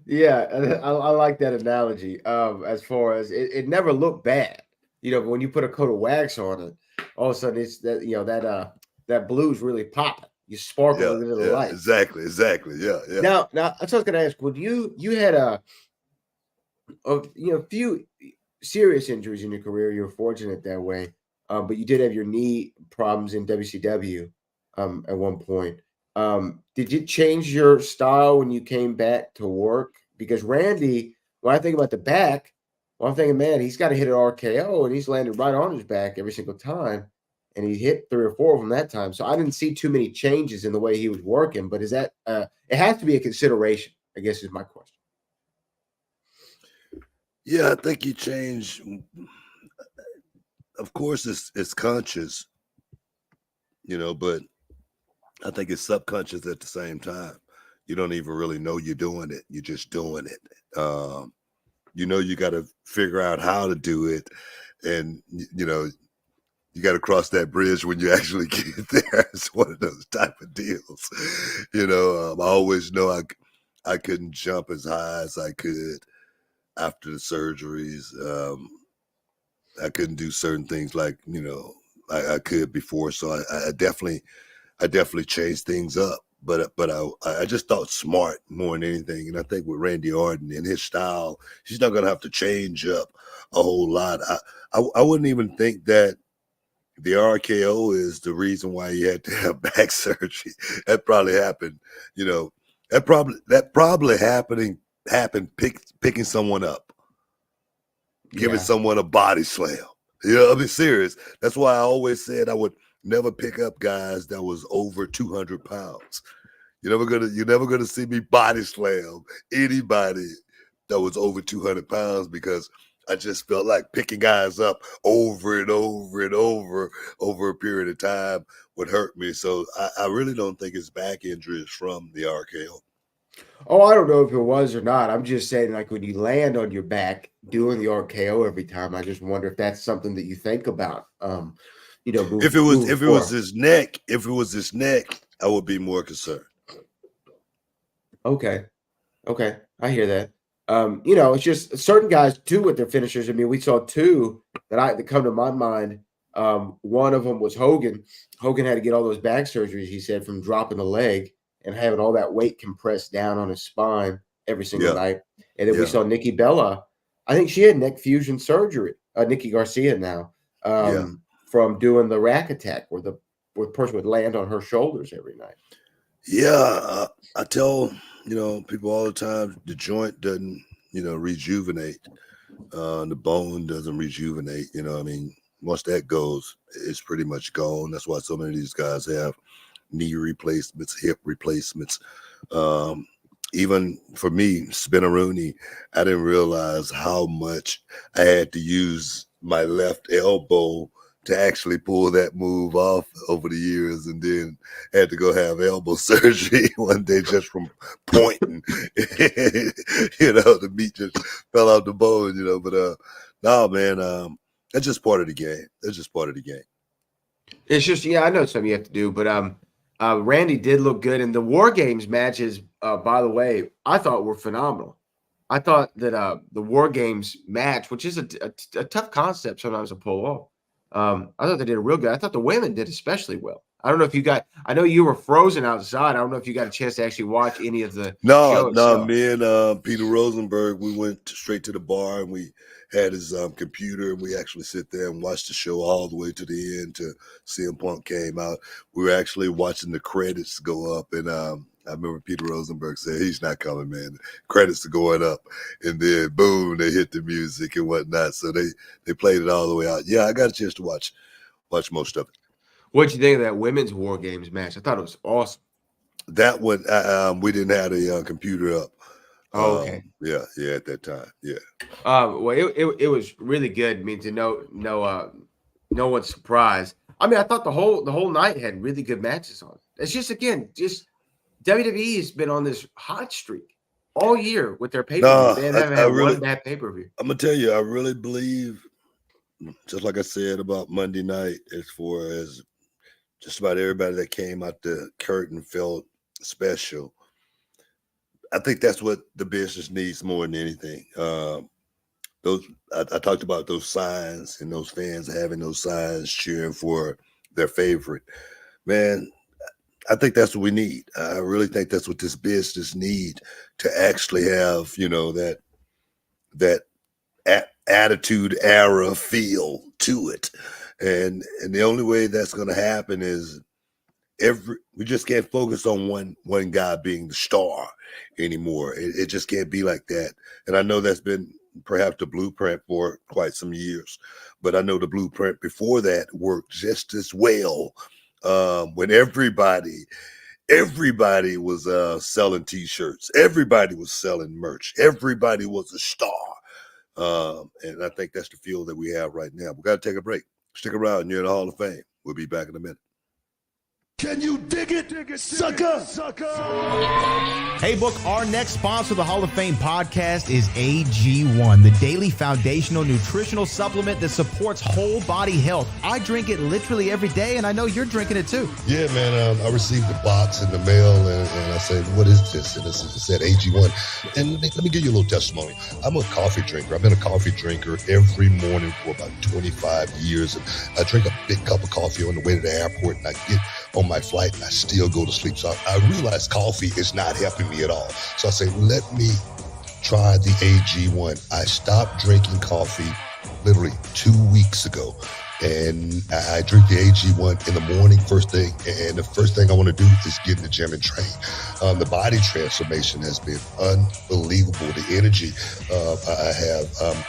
Yeah, I like that analogy. As far as it never looked bad. But when you put a coat of wax on it, all of a sudden it's that that blue's really popping. You sparkle into the light. Exactly. Yeah. Now I was going to ask, would you had a few serious injuries in your career. You were fortunate that way, but you did have your knee problems in WCW at one point. Did you change your style when you came back to work? Because Randy, when I think about the back, I'm thinking, man, he's got to hit an RKO, and he's landed right on his back every single time. And he hit 3 or 4 of them that time. So I didn't see too many changes in the way he was working. But is that it has to be a consideration, I guess, is my question. Yeah, I think you change. Of course, it's conscious, but I think it's subconscious at the same time. You don't even really know you're doing it. You're just doing it. You got to figure out how to do it. And, you got to cross that bridge when you actually get there. It's one of those type of deals. I always know I couldn't jump as high as I could after the surgeries. I couldn't do certain things like, I could before. So I definitely changed things up. But I just thought smart more than anything. And I think with Randy Orton and his style, he's not going to have to change up a whole lot. I wouldn't even think that the RKO is the reason why he had to have back surgery. That probably happened, that probably happened picking someone up, giving someone a body slam. I mean, serious. That's why I always said I would never pick up guys that was over 200 pounds. You're never gonna see me body slam anybody that was over 200 pounds because I just felt like picking guys up over and over and over a period of time would hurt me. So I really don't think it's back injuries from the RKO. Oh, I don't know if it was or not. I'm just saying, like, when you land on your back doing the RKO every time, I just wonder if that's something that you think about. If it was his neck, I would be more concerned. Okay, I hear that. It's just certain guys too with their finishers. I mean, we saw 2 that come to my mind One of them was Hogan. Hogan had to get all those back surgeries, he said, from dropping the leg and having all that weight compressed down on his spine every single night. And then we saw Nikki Bella. I think she had neck fusion surgery. Nikki Garcia now, from doing the rack attack where the person would land on her shoulders every night. Yeah, I tell people all the time, the joint doesn't rejuvenate. The bone doesn't rejuvenate. Once that goes, it's pretty much gone. That's why so many of these guys have knee replacements, hip replacements. Even for me, Spinaroonie, I didn't realize how much I had to use my left elbow to actually pull that move off over the years, and then had to go have elbow surgery one day just from pointing. The meat just fell out the bone, But no, man, that's just part of the game. That's just part of the game. It's just, I know something you have to do, but Randy did look good. And the War Games matches, by the way, I thought were phenomenal. I thought that the War Games match, which is a tough concept sometimes to pull off, I thought they did real good. I thought the women did especially well. I don't know if I know you were frozen outside. I don't know if you got a chance to actually watch any of the shows. No, me and Peter Rosenberg, we went straight to the bar, and we had his computer, and we actually sit there and watched the show all the way to the end till CM Punk came out. We were actually watching the credits go up, and I remember Peter Rosenberg said, "He's not coming, man. Credits are going up." And then boom, they hit the music and whatnot. So they played it all the way out. Yeah, I got a chance to watch most of it. What'd you think of that women's War Games match? I thought it was awesome. That one, we didn't have a computer up. Oh, okay. Yeah, at that time. Yeah. Well, it was really good. I mean, to no one's surprised. I mean, I thought the whole night had really good matches on. It's just WWE has been on this hot streak all year with their pay-per-view. They haven't had one bad pay-per-view. I'm gonna tell you, I really believe, just like I said about Monday night, as far as just about everybody that came out the curtain felt special. I think that's what the business needs more than anything. I talked about those signs and those fans having those signs cheering for their favorite. Man, I think that's what we need. I really think that's what this business needs, to actually have, that attitude era feel to it. And the only way that's going to happen is we just can't focus on one guy being the star anymore. It just can't be like that. And I know that's been perhaps the blueprint for quite some years, but I know the blueprint before that worked just as well. When everybody was selling T-shirts, everybody was selling merch, everybody was a star. And I think that's the feel that we have right now. We got to take a break. Stick around. You're in the Hall of Fame. We'll be back in a minute. Can you dig it, sucker? Hey, Book, our next sponsor of the Hall of Fame podcast is AG1, the daily foundational nutritional supplement that supports whole body health. I drink it literally every day, and I know you're drinking it too. Yeah, man. I received the box in the mail, and I said, "What is this?" And it said AG1. And let me give you a little testimony. I'm a coffee drinker. I've been a coffee drinker every morning for about 25 years. And I drink a big cup of coffee on the way to the airport, and I get on my flight and I still go to sleep. So I realized coffee is not helping me at all. So I say, let me try the AG1. I stopped drinking coffee literally 2 weeks ago. And I drink the AG1 in the morning, first thing. And the first thing I want to do is get in the gym and train. The body transformation has been unbelievable. The energy I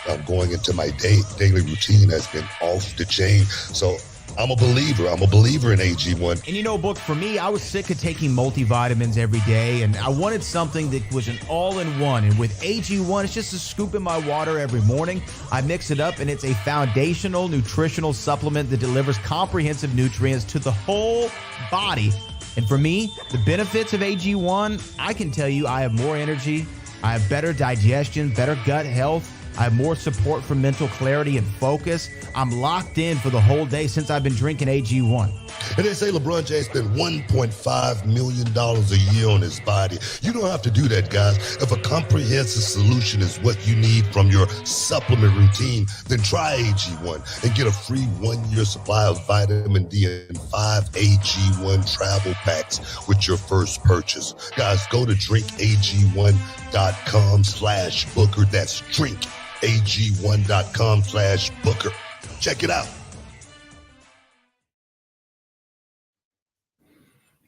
have going into my daily routine has been off the chain. So I'm a believer. I'm a believer in AG1. And Book, for me, I was sick of taking multivitamins every day, and I wanted something that was an all-in-one. And with AG1, it's just a scoop in my water every morning. I mix it up, and it's a foundational nutritional supplement that delivers comprehensive nutrients to the whole body. And for me, the benefits of AG1, I can tell you I have more energy, I have better digestion, better gut health. I have more support for mental clarity and focus. I'm locked in for the whole day since I've been drinking AG1. And they say LeBron James spent $1.5 million a year on his body. You don't have to do that, guys. If a comprehensive solution is what you need from your supplement routine, then try AG1 and get a free 1-year supply of vitamin D and 5 AG1 travel packs with your first purchase. Guys, go to drinkag1.com/Booker. That's drinkag1.com/Booker. Check it out.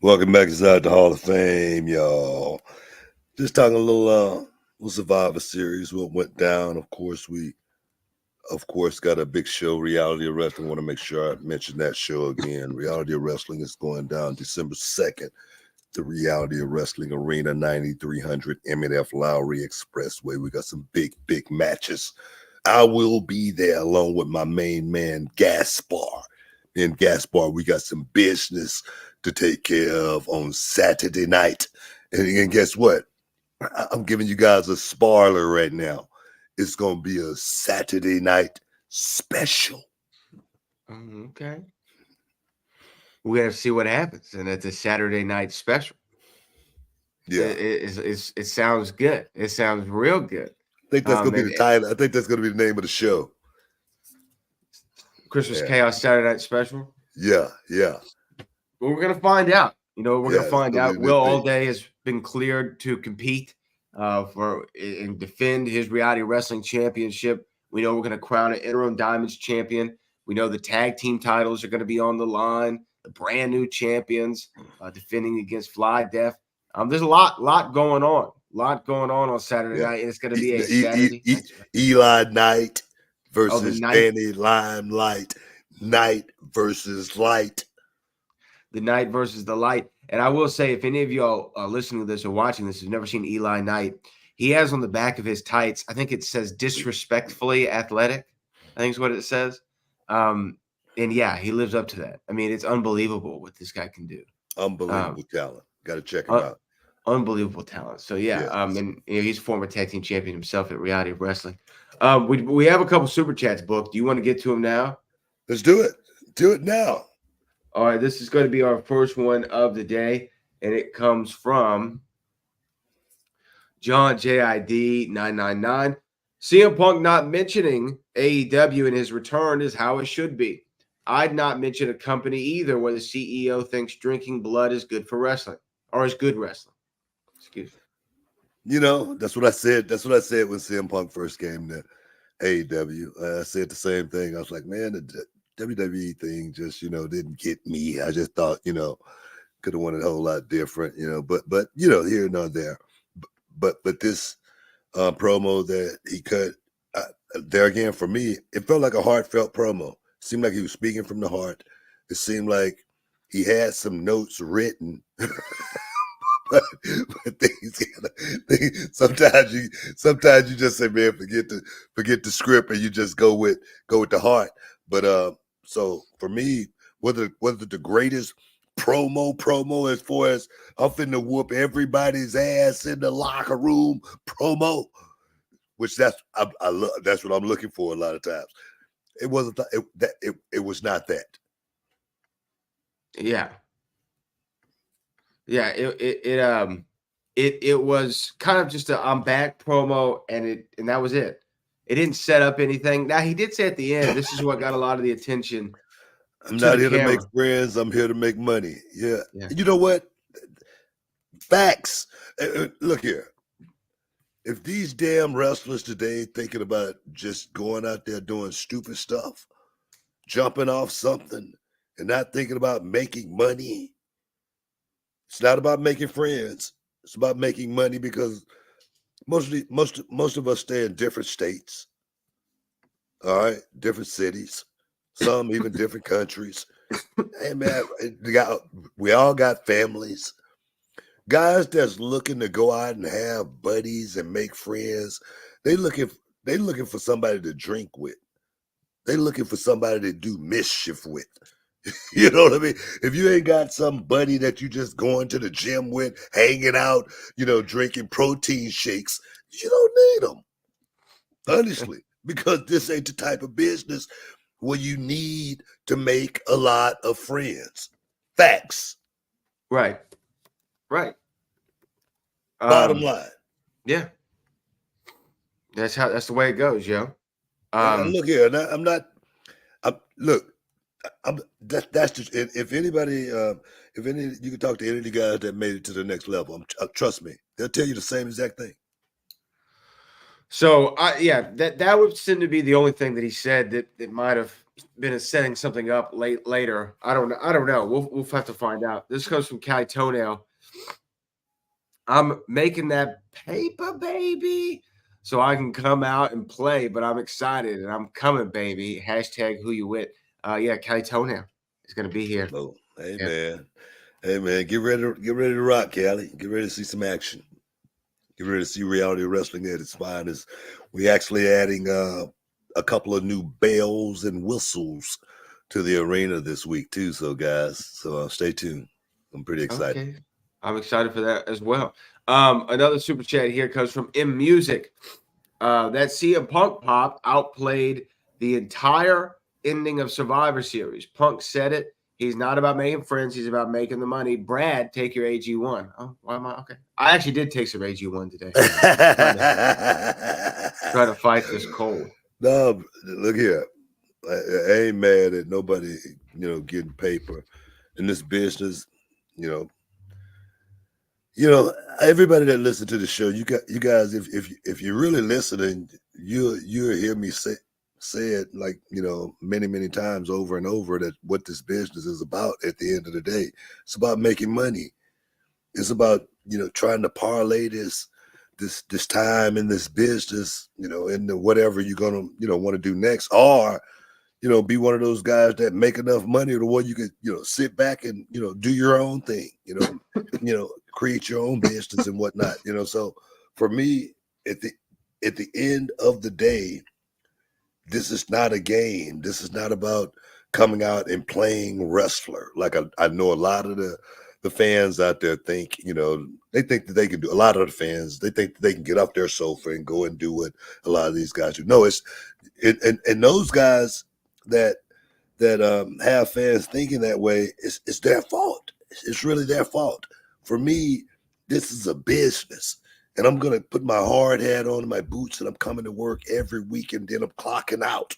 Welcome back inside the Hall of Fame, y'all. Just talking a little Survivor Series, what went down. Of course, we got a big show, Reality of Wrestling. I want to make sure I mention that show again. Reality of Wrestling is going down December 2nd. The Reality of Wrestling Arena, 9300 M&F Lowry Expressway. We got some big matches. I will be there along with my main man, Gaspar. In Gaspar, we got some business to take care of on Saturday night. And guess what? I'm giving you guys a spoiler right now. It's going to be a Saturday night special. Okay. We have to see what happens. And it's a Saturday night special. Yeah. It sounds good. It sounds real good. I think that's going to be the title. I think that's going to be the name of the show. Christmas Chaos Saturday Night Special. Yeah. Well, we're gonna find out. We're gonna find out. Will Allday has been cleared to compete and defend his Reality Wrestling Championship. We know we're gonna crown an interim Diamonds champion. We know the tag team titles are gonna be on the line. The brand new champions defending against Fly Def. There's a lot going on. On Saturday night, and it's gonna be a Saturday. Eli Knight versus Danny Limelight. Night versus Light. The Night versus the Light. And I will say, if any of y'all are listening to this or watching this, have never seen Eli Knight, he has on the back of his tights, I think it says disrespectfully athletic. I think is what it says. And yeah, he lives up to that. I mean, it's unbelievable what this guy can do. Unbelievable talent. Got to check him out. Unbelievable talent. So yeah, and he's a former tag team champion himself at Reality of Wrestling. We have a couple super chats booked. Do you want to get to them now? Let's do it. Do it now. All right, this is going to be our first one of the day, and it comes from John JID 999. CM Punk not mentioning AEW in his return is how it should be. I'd not mention a company either where the CEO thinks drinking blood is good for wrestling or is good wrestling. Excuse me. That's what I said. That's what I said when CM Punk first came to AEW. I said the same thing. I was like, man, the WWE thing just, didn't get me. I just thought, could have won a whole lot different, but here and there. But this promo that he cut there again, for me, it felt like a heartfelt promo. It seemed like he was speaking from the heart. It seemed like he had some notes written. But sometimes you just say, man, forget the script and you just go with the heart. But so for me, whether the greatest promo as far as I'm finna whoop everybody's ass in the locker room promo, which that's what I'm looking for a lot of times. It wasn't it was not that. Yeah. Yeah, it was kind of just a I'm back promo, and that was it. It didn't set up anything. Now he did say at the end, this is what got a lot of the attention. I'm not here to make friends. I'm here to make money. Yeah. You know what? Facts. Look here. If these damn wrestlers today thinking about just going out there doing stupid stuff, jumping off something, and not thinking about making money, it's not about making friends. It's about making money, because most of us stay in different states. All right, different cities, some even different countries. Hey man, we all got families. Guys that's looking to go out and have buddies and make friends, they looking for somebody to drink with. They looking for somebody to do mischief with. You know what I mean? If you ain't got somebody that you just going to the gym with, hanging out, drinking protein shakes, you don't need them. honestly, because this ain't the type of business where you need to make a lot of friends. Facts. Right. Right. Bottom line. Yeah. That's the way it goes, yo. And look here, that's just, if anybody, you can talk to any of the guys that made it to the next level. Trust me, they'll tell you the same exact thing. So that would seem to be the only thing that he said that might have been setting something up later. I don't know. We'll have to find out. This comes from Cali Toenail. I'm making that paper, baby, so I can come out and play. But I'm excited and I'm coming, baby. Hashtag who you with? Yeah, Cali Toenail is gonna be here. Oh, hey man, get ready to rock, Cali. Get ready to see some action. Get ready to see reality wrestling at its finest. We actually adding a couple of new bells and whistles to the arena this week too. So guys, stay tuned. I'm pretty excited. Okay. I'm excited for that as well. Another super chat here comes from M Music. That CM Punk pop outplayed the entire ending of Survivor Series. Punk said it. He's not about making friends. He's about making the money. Brad, take your AG1. Oh, why am I? Okay. I actually did take some AG1 today. Trying to fight this cold. No, look here. I ain't mad at nobody, getting paper in this business. Everybody that listens to the show, you guys, if you're really listening, you'll hear me say it like, many, many times over and over, that what this business is about at the end of the day. It's about making money. It's about, trying to parlay this time in this business, into whatever you're gonna, want to do next, or, be one of those guys that make enough money to where you could, sit back and, do your own thing, create your own business and whatnot, So for me, at the end of the day, this is not a game. This is not about coming out and playing wrestler. Like I know a lot of the fans out there think, they think that they can do, a lot of the fans, they think that they can get off their sofa and go and do what a lot of these guys do. No, and those guys that have fans thinking that way, it's their fault. It's really their fault. For me, this is a business. And I'm going to put my hard hat on, my boots, and I'm coming to work every week, and then I'm clocking out.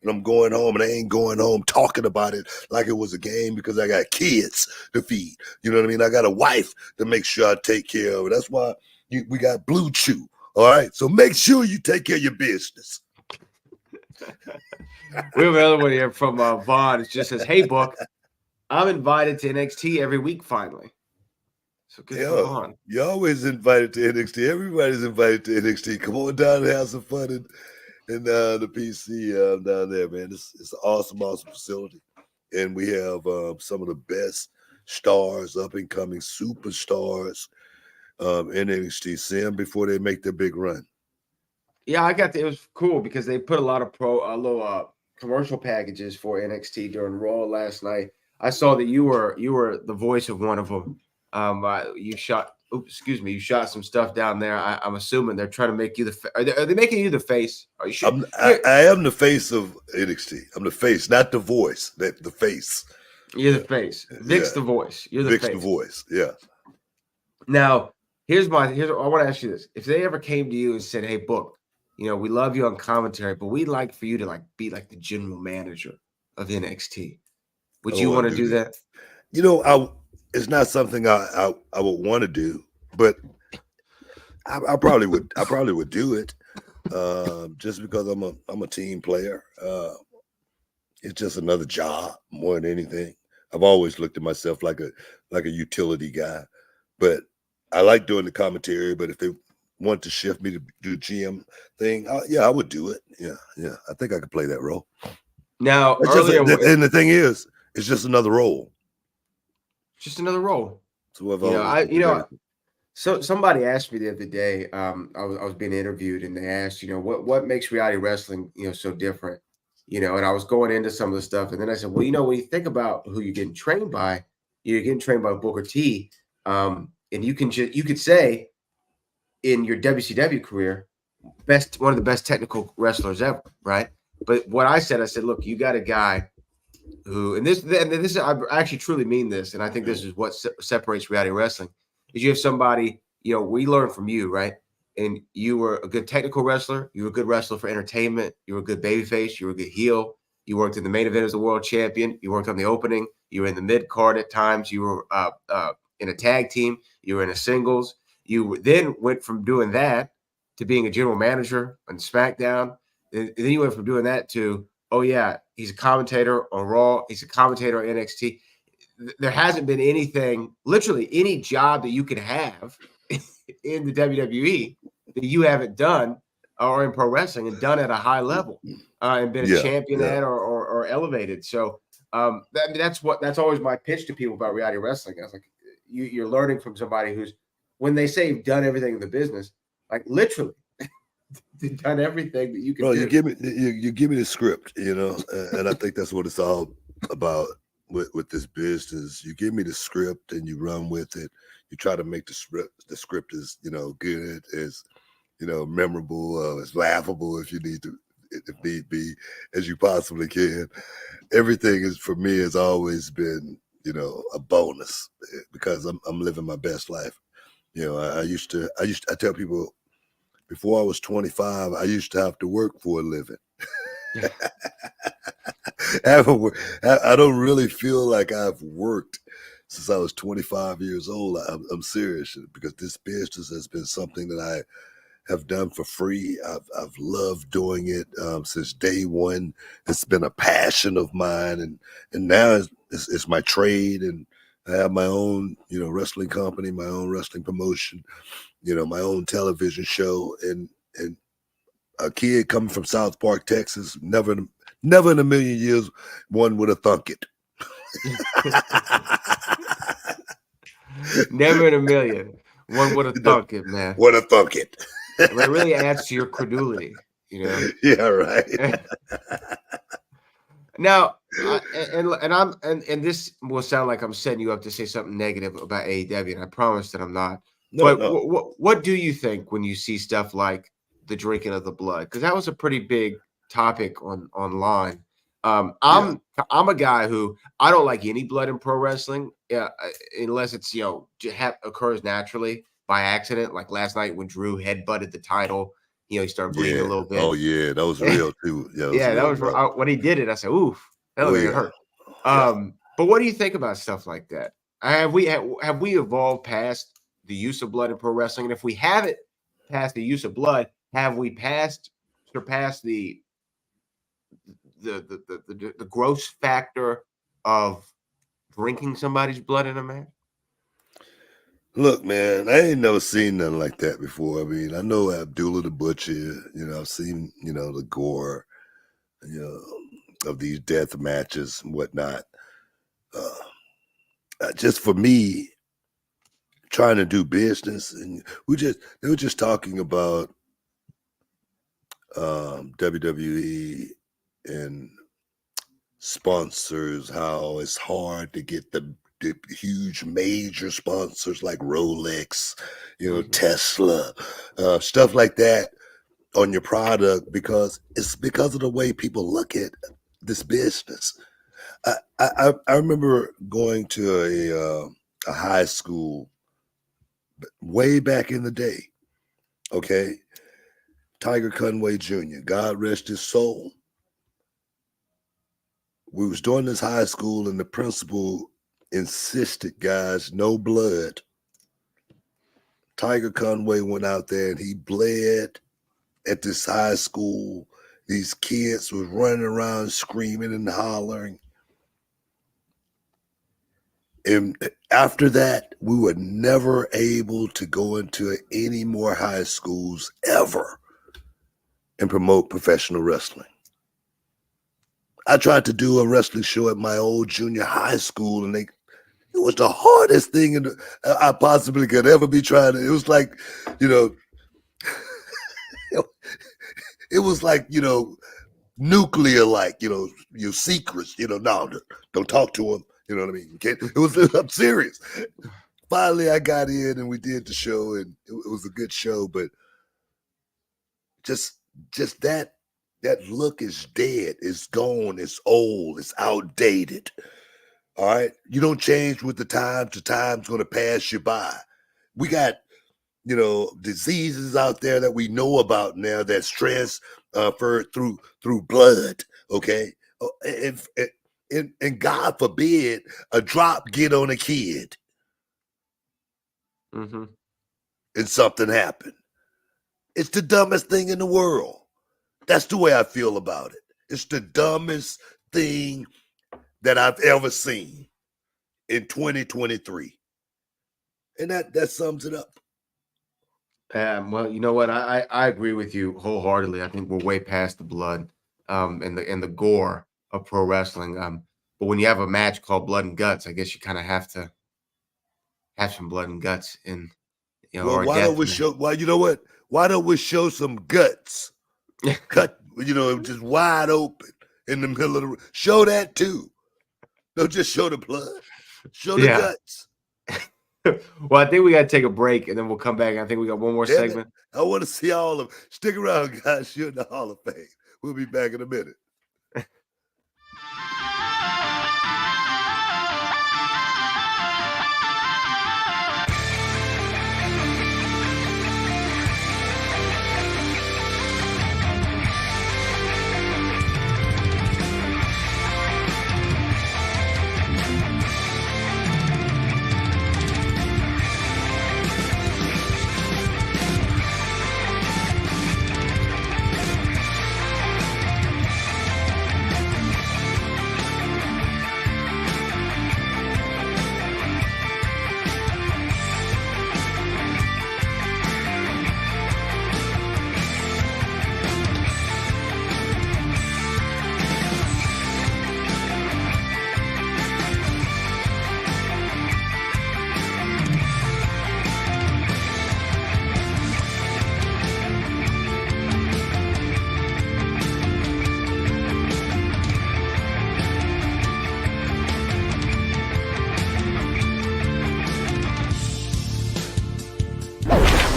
And I'm going home, and I ain't going home talking about it like it was a game, because I got kids to feed. You know what I mean? I got a wife to make sure I take care of. That's why we got Blue Chew. All right? So make sure you take care of your business. We have another one here from Vaughn. It just says, "Hey, Book, I'm invited to NXT every week finally." So good for Vaughn. You're always invited to NXT. Everybody's invited to NXT. Come on down and have some fun in the PC down there, man. It's an awesome facility. And we have some of the best stars, up-and-coming superstars in NXT. See them before they make their big run. Yeah, it was cool because they put a lot of little commercial packages for NXT during Raw last night. I saw that you were the voice of one of them. You shot some stuff down there. I'm assuming they're trying to make you are they making you the face? Are you sure? I am the face of NXT. I'm the face, not the voice. The face. You're the face. Vic's the voice. You're the Vic's face. the voice. Yeah. Now, I want to ask you this. If they ever came to you and said, "Hey, Book, we love you on commentary, but we'd like for you to be like the general manager of NXT," would you want to do that? It's not something I would want to do, but I probably would. I probably would do it, just because I'm a team player. It's just another job more than anything. I've always looked at myself like a utility guy, but I like doing the commentary. But if they want to shift me to do the GM thing, I would do it. Yeah, I think I could play that role. Now, and the thing is, it's just another role. Just another role. So So somebody asked me the other day. I was being interviewed, and they asked, what makes reality wrestling, so different, and I was going into some of the stuff, and then I said, well, when you think about who you're getting trained by, you're getting trained by Booker T, and you could say in your WCW career, one of the best technical wrestlers ever, right? But what I said, look, you got a guy who, and this, I actually truly mean this, and I think this is what separates reality wrestling, is you have somebody, we learn from you, right? And you were a good technical wrestler. You were a good wrestler for entertainment. You were a good babyface. You were a good heel. You worked in the main event as a world champion. You worked on the opening. You were in the mid card at times. You were in a tag team. You were in a singles. You then went from doing that to being a general manager on SmackDown. And then you went from doing that to, oh yeah, he's a commentator on Raw. He's a commentator on NXT. There hasn't been anything, literally any job that you could have in the WWE that you haven't done or in pro wrestling and done at a high level and been a champion at or elevated. So that's always my pitch to people about reality wrestling. I was like, you're learning from somebody who's, when they say you've done everything in the business, like literally done everything that you can do. You give me the script, and I think that's what it's all about with this business. You give me the script and you run with it. You try to make the script as, good, as, memorable, as laughable if need be, as you possibly can. Everything is, for me, has always been, a bonus because I'm living my best life. I tell people, before I was 25, I used to have to work for a living. I don't really feel like I've worked since I was 25 years old. I'm serious, because this business has been something that I have done for free. I've loved doing it since day one. It's been a passion of mine, and now it's my trade, and I have my own, wrestling company, my own wrestling promotion, my own television show, and a kid coming from South Park, Texas, never in a million years one would have thunk it. Never in a million one would have thunk it, man. Would have thunk it. It really adds to your credulity, Yeah, right. Now, and this will sound like I'm setting you up to say something negative about AEW, and I promise that I'm not. What do you think when you see stuff like the drinking of the blood? Because that was a pretty big topic online. I'm a guy who, I don't like any blood in pro wrestling, unless it's occurs naturally by accident. Like last night when Drew headbutted the title, he started bleeding a little bit. Oh yeah, that was real too. That was when he did it. I said, "Oof, that really hurt." But what do you think about stuff like that? Have we evolved past the use of blood in pro wrestling? And if we haven't passed the use of blood, have we surpassed the gross factor of drinking somebody's blood in a match? Look, man, I ain't never seen nothing like that before. I mean, I know Abdullah the Butcher, I've seen, the gore, of these death matches and whatnot. Just for me, trying to do business, and they were just talking about WWE and sponsors, how it's hard to get the huge major sponsors like Rolex, Tesla, stuff like that on your product, because of the way people look at this business. I remember going to a high school way back in the day. Okay, Tiger Conway Jr., God rest his soul. We was doing this high school, and the principal insisted, guys, no blood. Tiger Conway went out there and he bled at this high school. These kids was running around screaming and hollering. And after that, we were never able to go into any more high schools ever and promote professional wrestling. I tried to do a wrestling show at my old junior high school, and it was the hardest thing I possibly could ever be trying to. It was like, it was like, nuclear, like, your secrets, no, don't talk to them. You know what I mean? I'm serious. Finally, I got in and we did the show, and it was a good show, but just that look is dead. It's gone. It's old. It's outdated. All right. You don't change with the times. The time's going to pass you by. We got, diseases out there that we know about now that's transferred through blood. Okay. Oh, and God forbid a drop get on a kid Mm-hmm. and something happen. It's the dumbest thing in the world. That's the way I feel about it. It's the dumbest thing that I've ever seen in 2023. And that sums it up. Well, you know what? I agree with you wholeheartedly. I think we're way past the blood and the gore of pro wrestling. But when you have a match called Blood and Guts, I guess you kind of have to have some blood and guts in, Well, or a why don't death we match. show? Well, you know what? Why don't we show some guts? Cut, just wide open in the middle of the. Show that too. Don't just show the blood. Show the guts. Well, I think we got to take a break and then we'll come back. I think we got one more Damn segment. I want to see all of them. Stick around, guys. You're in the Hall of Fame. We'll be back in a minute.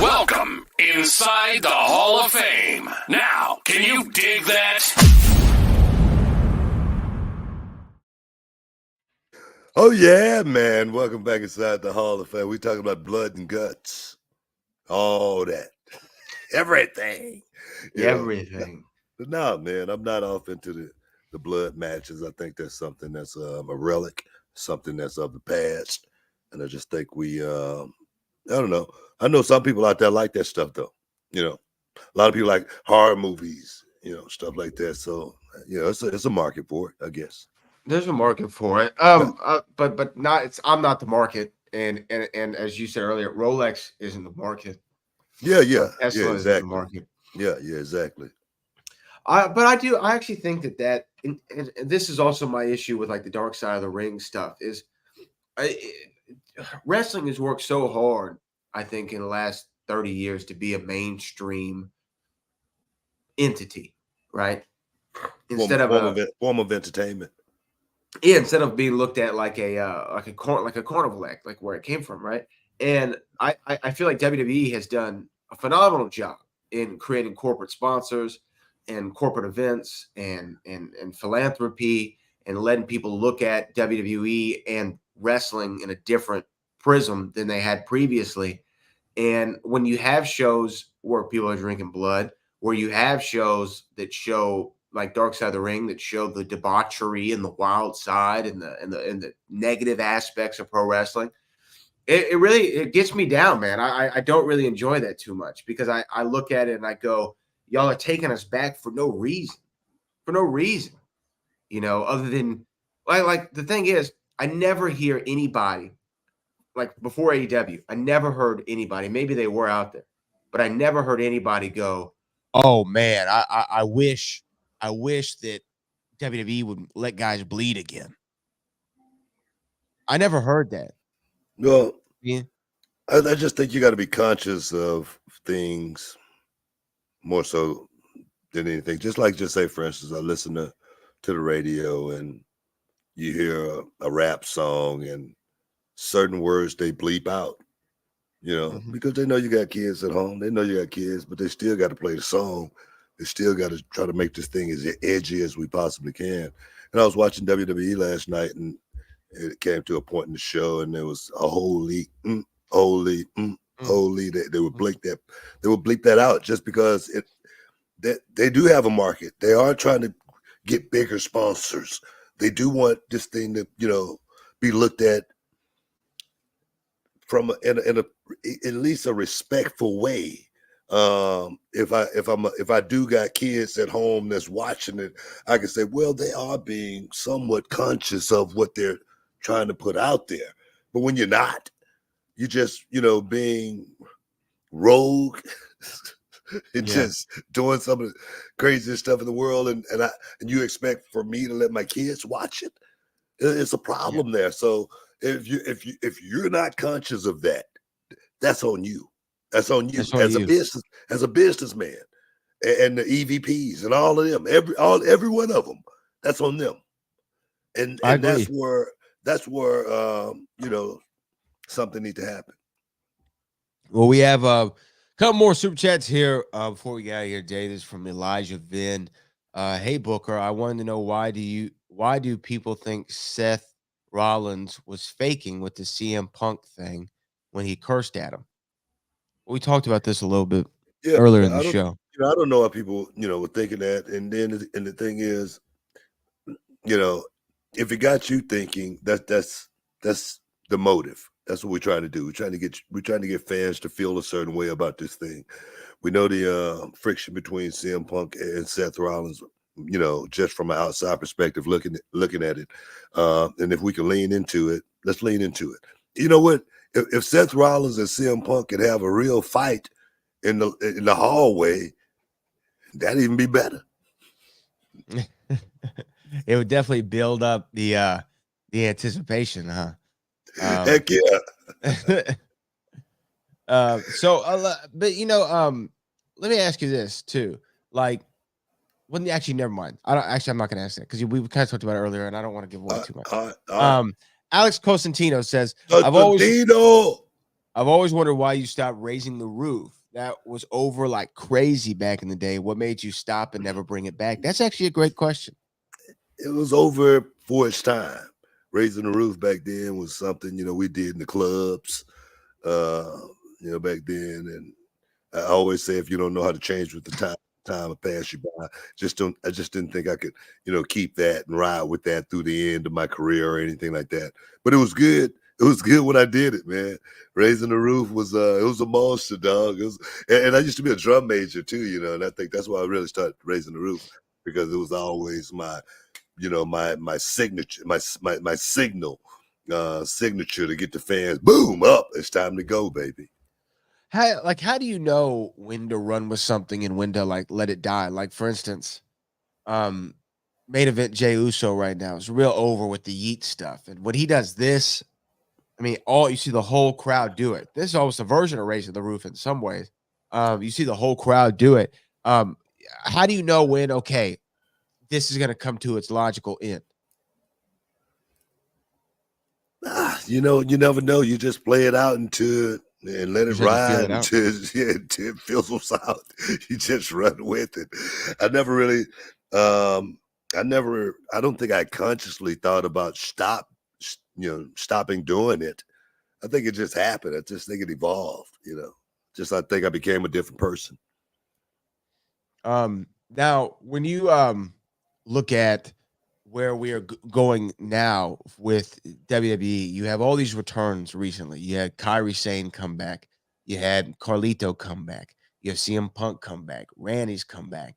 Welcome inside the Hall of Fame. Now, can you dig that? Oh, yeah, man. Welcome back inside the Hall of Fame. We're talking about blood and guts. All that. Everything. Everything. No, man, I'm not off into the blood matches. I think that's something that's a relic, something that's of the past. And I just think we, I don't know. I know some people out there like that stuff, though. A lot of people like horror movies, stuff like that. So, it's a market for it, I guess. There's a market for it. But not. I'm not the market. And as you said earlier, Rolex isn't the market. Yeah, Tesla isn't the market. Yeah, exactly. I actually think that and this is also my issue with like the Dark Side of the Ring stuff is wrestling has worked so hard, I think, in the last 30 years to be a mainstream entity, right? Instead form of entertainment. Yeah, instead of being looked at like a carnival act, like where it came from, right? And I feel like WWE has done a phenomenal job in creating corporate sponsors and corporate events and philanthropy and letting people look at WWE and wrestling in a different prism than they had previously. And when you have shows where people are drinking blood, where you have shows that show like Dark Side of the Ring that show the debauchery and the wild side and the negative aspects of pro wrestling, it really gets me down, man. I don't really enjoy that too much because I look at it and I go, y'all are taking us back for no reason, other than like the thing is, I never hear anybody like before AEW. I never heard anybody. Maybe they were out there, but I never heard anybody go, "Oh man, I wish that WWE would let guys bleed again." I never heard that. Well, Yeah. I just think you got to be conscious of things more so than anything. Just say, for instance, I listen to the radio and you hear a rap song and certain words they bleep out. because they know you got kids at home. They know you got kids, but they still got to play the song. They still got to try to make this thing as edgy as we possibly can. And I was watching WWE last night, and it came to a point in the show, and there was a holy, holy, holy. They would blink that. They would bleep that out just because they do have a market. They are trying to get bigger sponsors. They do want this thing to be looked at from in at least a respectful way. If I do got kids at home that's watching it, I can say, well, they are being somewhat conscious of what they're trying to put out there. But when you're not, you're just being rogue and just doing some of the craziest stuff in the world, and you expect for me to let my kids watch it. It's a problem there. So if you're not conscious of that, that's on you. That's on you as a businessman, and the EVPs and all of them, every one of them. That's on them. And that's where something needs to happen. Well, we have a couple more super chats here before we get out of here. Jay, this is from Elijah Vin. Hey Booker, I wanted to know why do people think Seth Rollins was faking with the CM Punk thing when he cursed at him? We talked about this a little bit earlier in the show. I don't know why people were thinking that, and the thing is, if it got you thinking, that's the motive. That's what we're trying to do. We're trying to get fans to feel a certain way about this thing. We know the friction between CM Punk and Seth Rollins, just from an outside perspective, looking at it. And if we can lean into it, let's lean into it. You know what? If Seth Rollins and CM Punk could have a real fight in the hallway, that'd even be better. It would definitely build up the anticipation, huh? Heck yeah. But let me ask you this too. Like, actually, never mind. I'm not gonna ask that because we kind of talked about it earlier, and I don't want to give away too much. Alex Cosentino says, I've always wondered why you stopped raising the roof. That was over like crazy back in the day. What made you stop and never bring it back? That's actually a great question. It was over for its time. Raising the roof back then was something, we did in the clubs, back then. And I always say, if you don't know how to change with the time will pass you by. I just didn't think I could, keep that and ride with that through the end of my career or anything like that. But it was good. It was good when I did it, man. Raising the roof was it was a monster, dog. And I used to be a drum major too, and I think that's why I really started raising the roof, because it was always my my signature, my signal, signature to get the fans boom up. It's time to go, baby. How do you know when to run with something and when to let it die? Like, for instance, main event Jey Uso right now is real over with the yeet stuff, and when he does this, I mean, you see the whole crowd do it. This is almost a version of raising the roof in some ways. You see the whole crowd do it. How do you know when? Okay, this is going to come to its logical end. You never know. You just play it out and let it ride until it fizzles out. You just run with it. I never really, I don't think I consciously thought about stopping doing it. I think it just happened. I just think it evolved, I think I became a different person. Now when you, look at where we are going now with WWE, you have all these returns recently. You had Kairi Sane come back. You had Carlito come back. You have CM Punk come back. Randy's come back.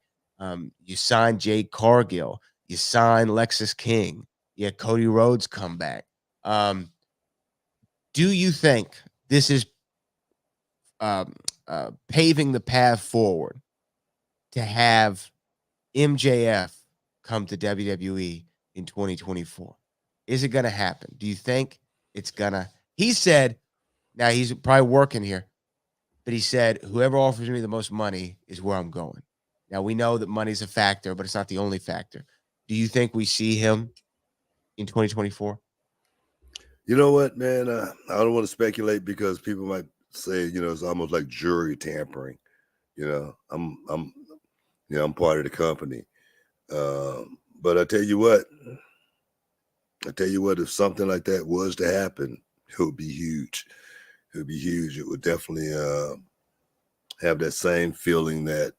You signed Jade Cargill. You signed Lexis King. You had Cody Rhodes come back. Do you think this is paving the path forward to have MJF come to WWE in 2024? Is it going to happen? Do you think it's going to? He said, now he's probably working here, but he said, whoever offers me the most money is where I'm going. Now, we know that money's a factor, but it's not the only factor. Do you think we see him in 2024? You know what, man? I don't want to speculate because people might say, it's almost like jury tampering. I'm part of the company. But I tell you what, if something like that was to happen, it would be huge. It would be huge. It would definitely have that same feeling that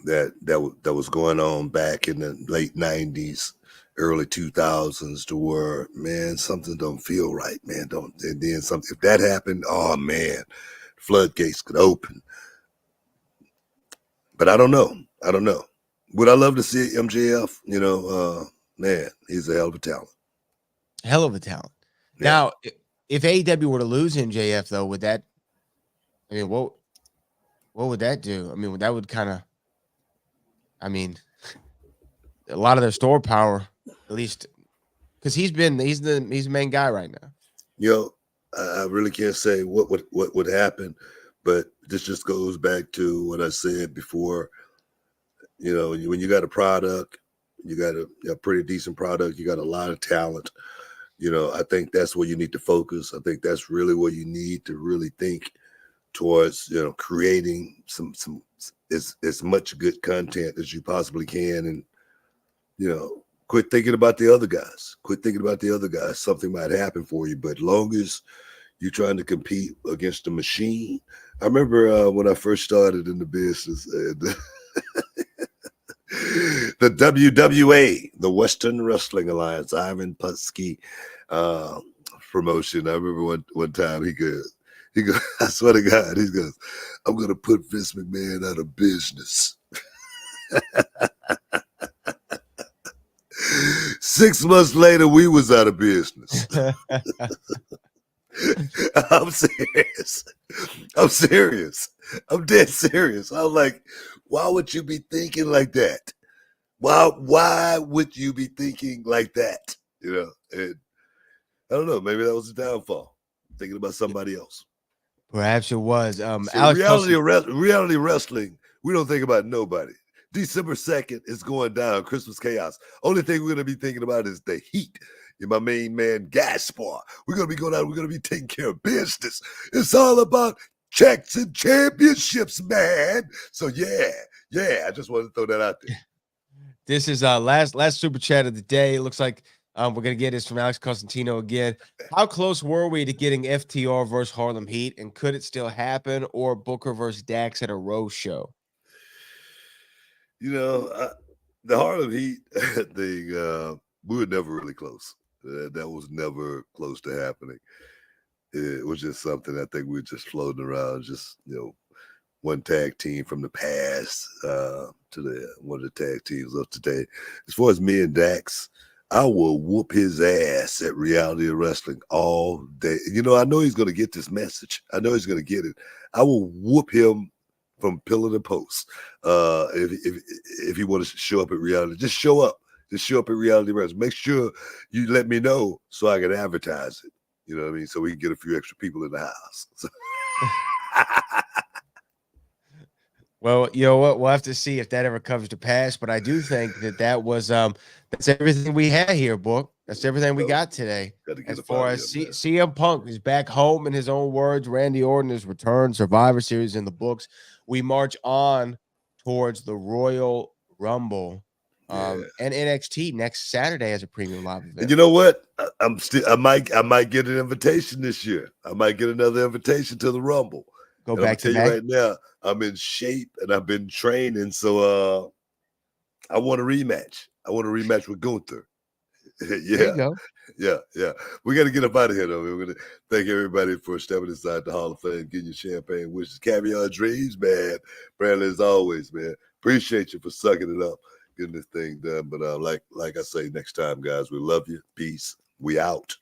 was going on back in the late 90s, early 2000s, to where, man, something don't feel right, man. And then something, if that happened, oh man, floodgates could open. But I don't know. Would I love to see MJF? Man, he's a hell of a talent. Hell of a talent. Yeah. Now, if AEW were to lose MJF, though, would that? I mean, what would that do? I mean, that would kind of. I mean, a lot of their store power, at least, because he's the main guy right now. I really can't say what would happen, but this just goes back to what I said before. When you got a product, you got a pretty decent product, you got a lot of talent. I think that's where you need to focus. I think that's really where you need to really think towards, creating some as much good content as you possibly can, and quit thinking about the other guys. Something might happen for you, but long as you're trying to compete against the machine. I remember when I first started in the business, and the WWA, the Western Wrestling Alliance, Ivan Putski promotion. I remember one time he goes, I swear to God, he goes, I'm going to put Vince McMahon out of business. 6 months later, we was out of business. I'm serious. I'm dead serious. I'm like, why would you be thinking like that? Why would you be thinking like that? And I don't know. Maybe that was a downfall. Thinking about somebody else. Perhaps it was. Alex, reality wrestling, we don't think about nobody. December 2nd is going down. Christmas Chaos. Only thing we're going to be thinking about is the heat. My main man, Gaspar. We're going to be going out. We're going to be taking care of business. It's all about checks and championships, man. So, yeah. I just wanted to throw that out there. This is last super chat of the day. It looks like we're going to get this from Alex Costantino again. How close were we to getting FTR versus Harlem Heat, and could it still happen, or Booker versus Dax at a Rose show? The Harlem Heat thing, we were never really close. That was never close to happening. It was just something I think we were just floating around, just, one tag team from the past to one of the tag teams of today. As far as me and Dax, I will whoop his ass at Reality of Wrestling all day. I know he's going to get this message. I know he's going to get it. I will whoop him from pillar to post. If he wants to show up at Reality, just show up. Just show up at Reality Wrestling. Make sure you let me know so I can advertise it. You know what I mean? So we can get a few extra people in the house. Well, you know what? We'll have to see if that ever comes to pass. But I do think that was that's everything we had here, Book. That's everything we got today. As far as CM Punk is back home, in his own words, Randy Orton has returned, Survivor Series in the books. We march on towards the Royal Rumble. And NXT next Saturday as a premium live event. And you know what? I might get an invitation this year. I might get another invitation to the Rumble. Go back to back. Right now, I'm in shape and I've been training, so I want a rematch. I want a rematch with Gunther. There you go. Yeah. We got to get up out of here, though. We're going to thank everybody for stepping inside the Hall of Fame, getting your champagne wishes, caviar dreams, man. Bradley, as always, man. Appreciate you for sucking it up, getting this thing done. But like I say, next time, guys, we love you. Peace. We out.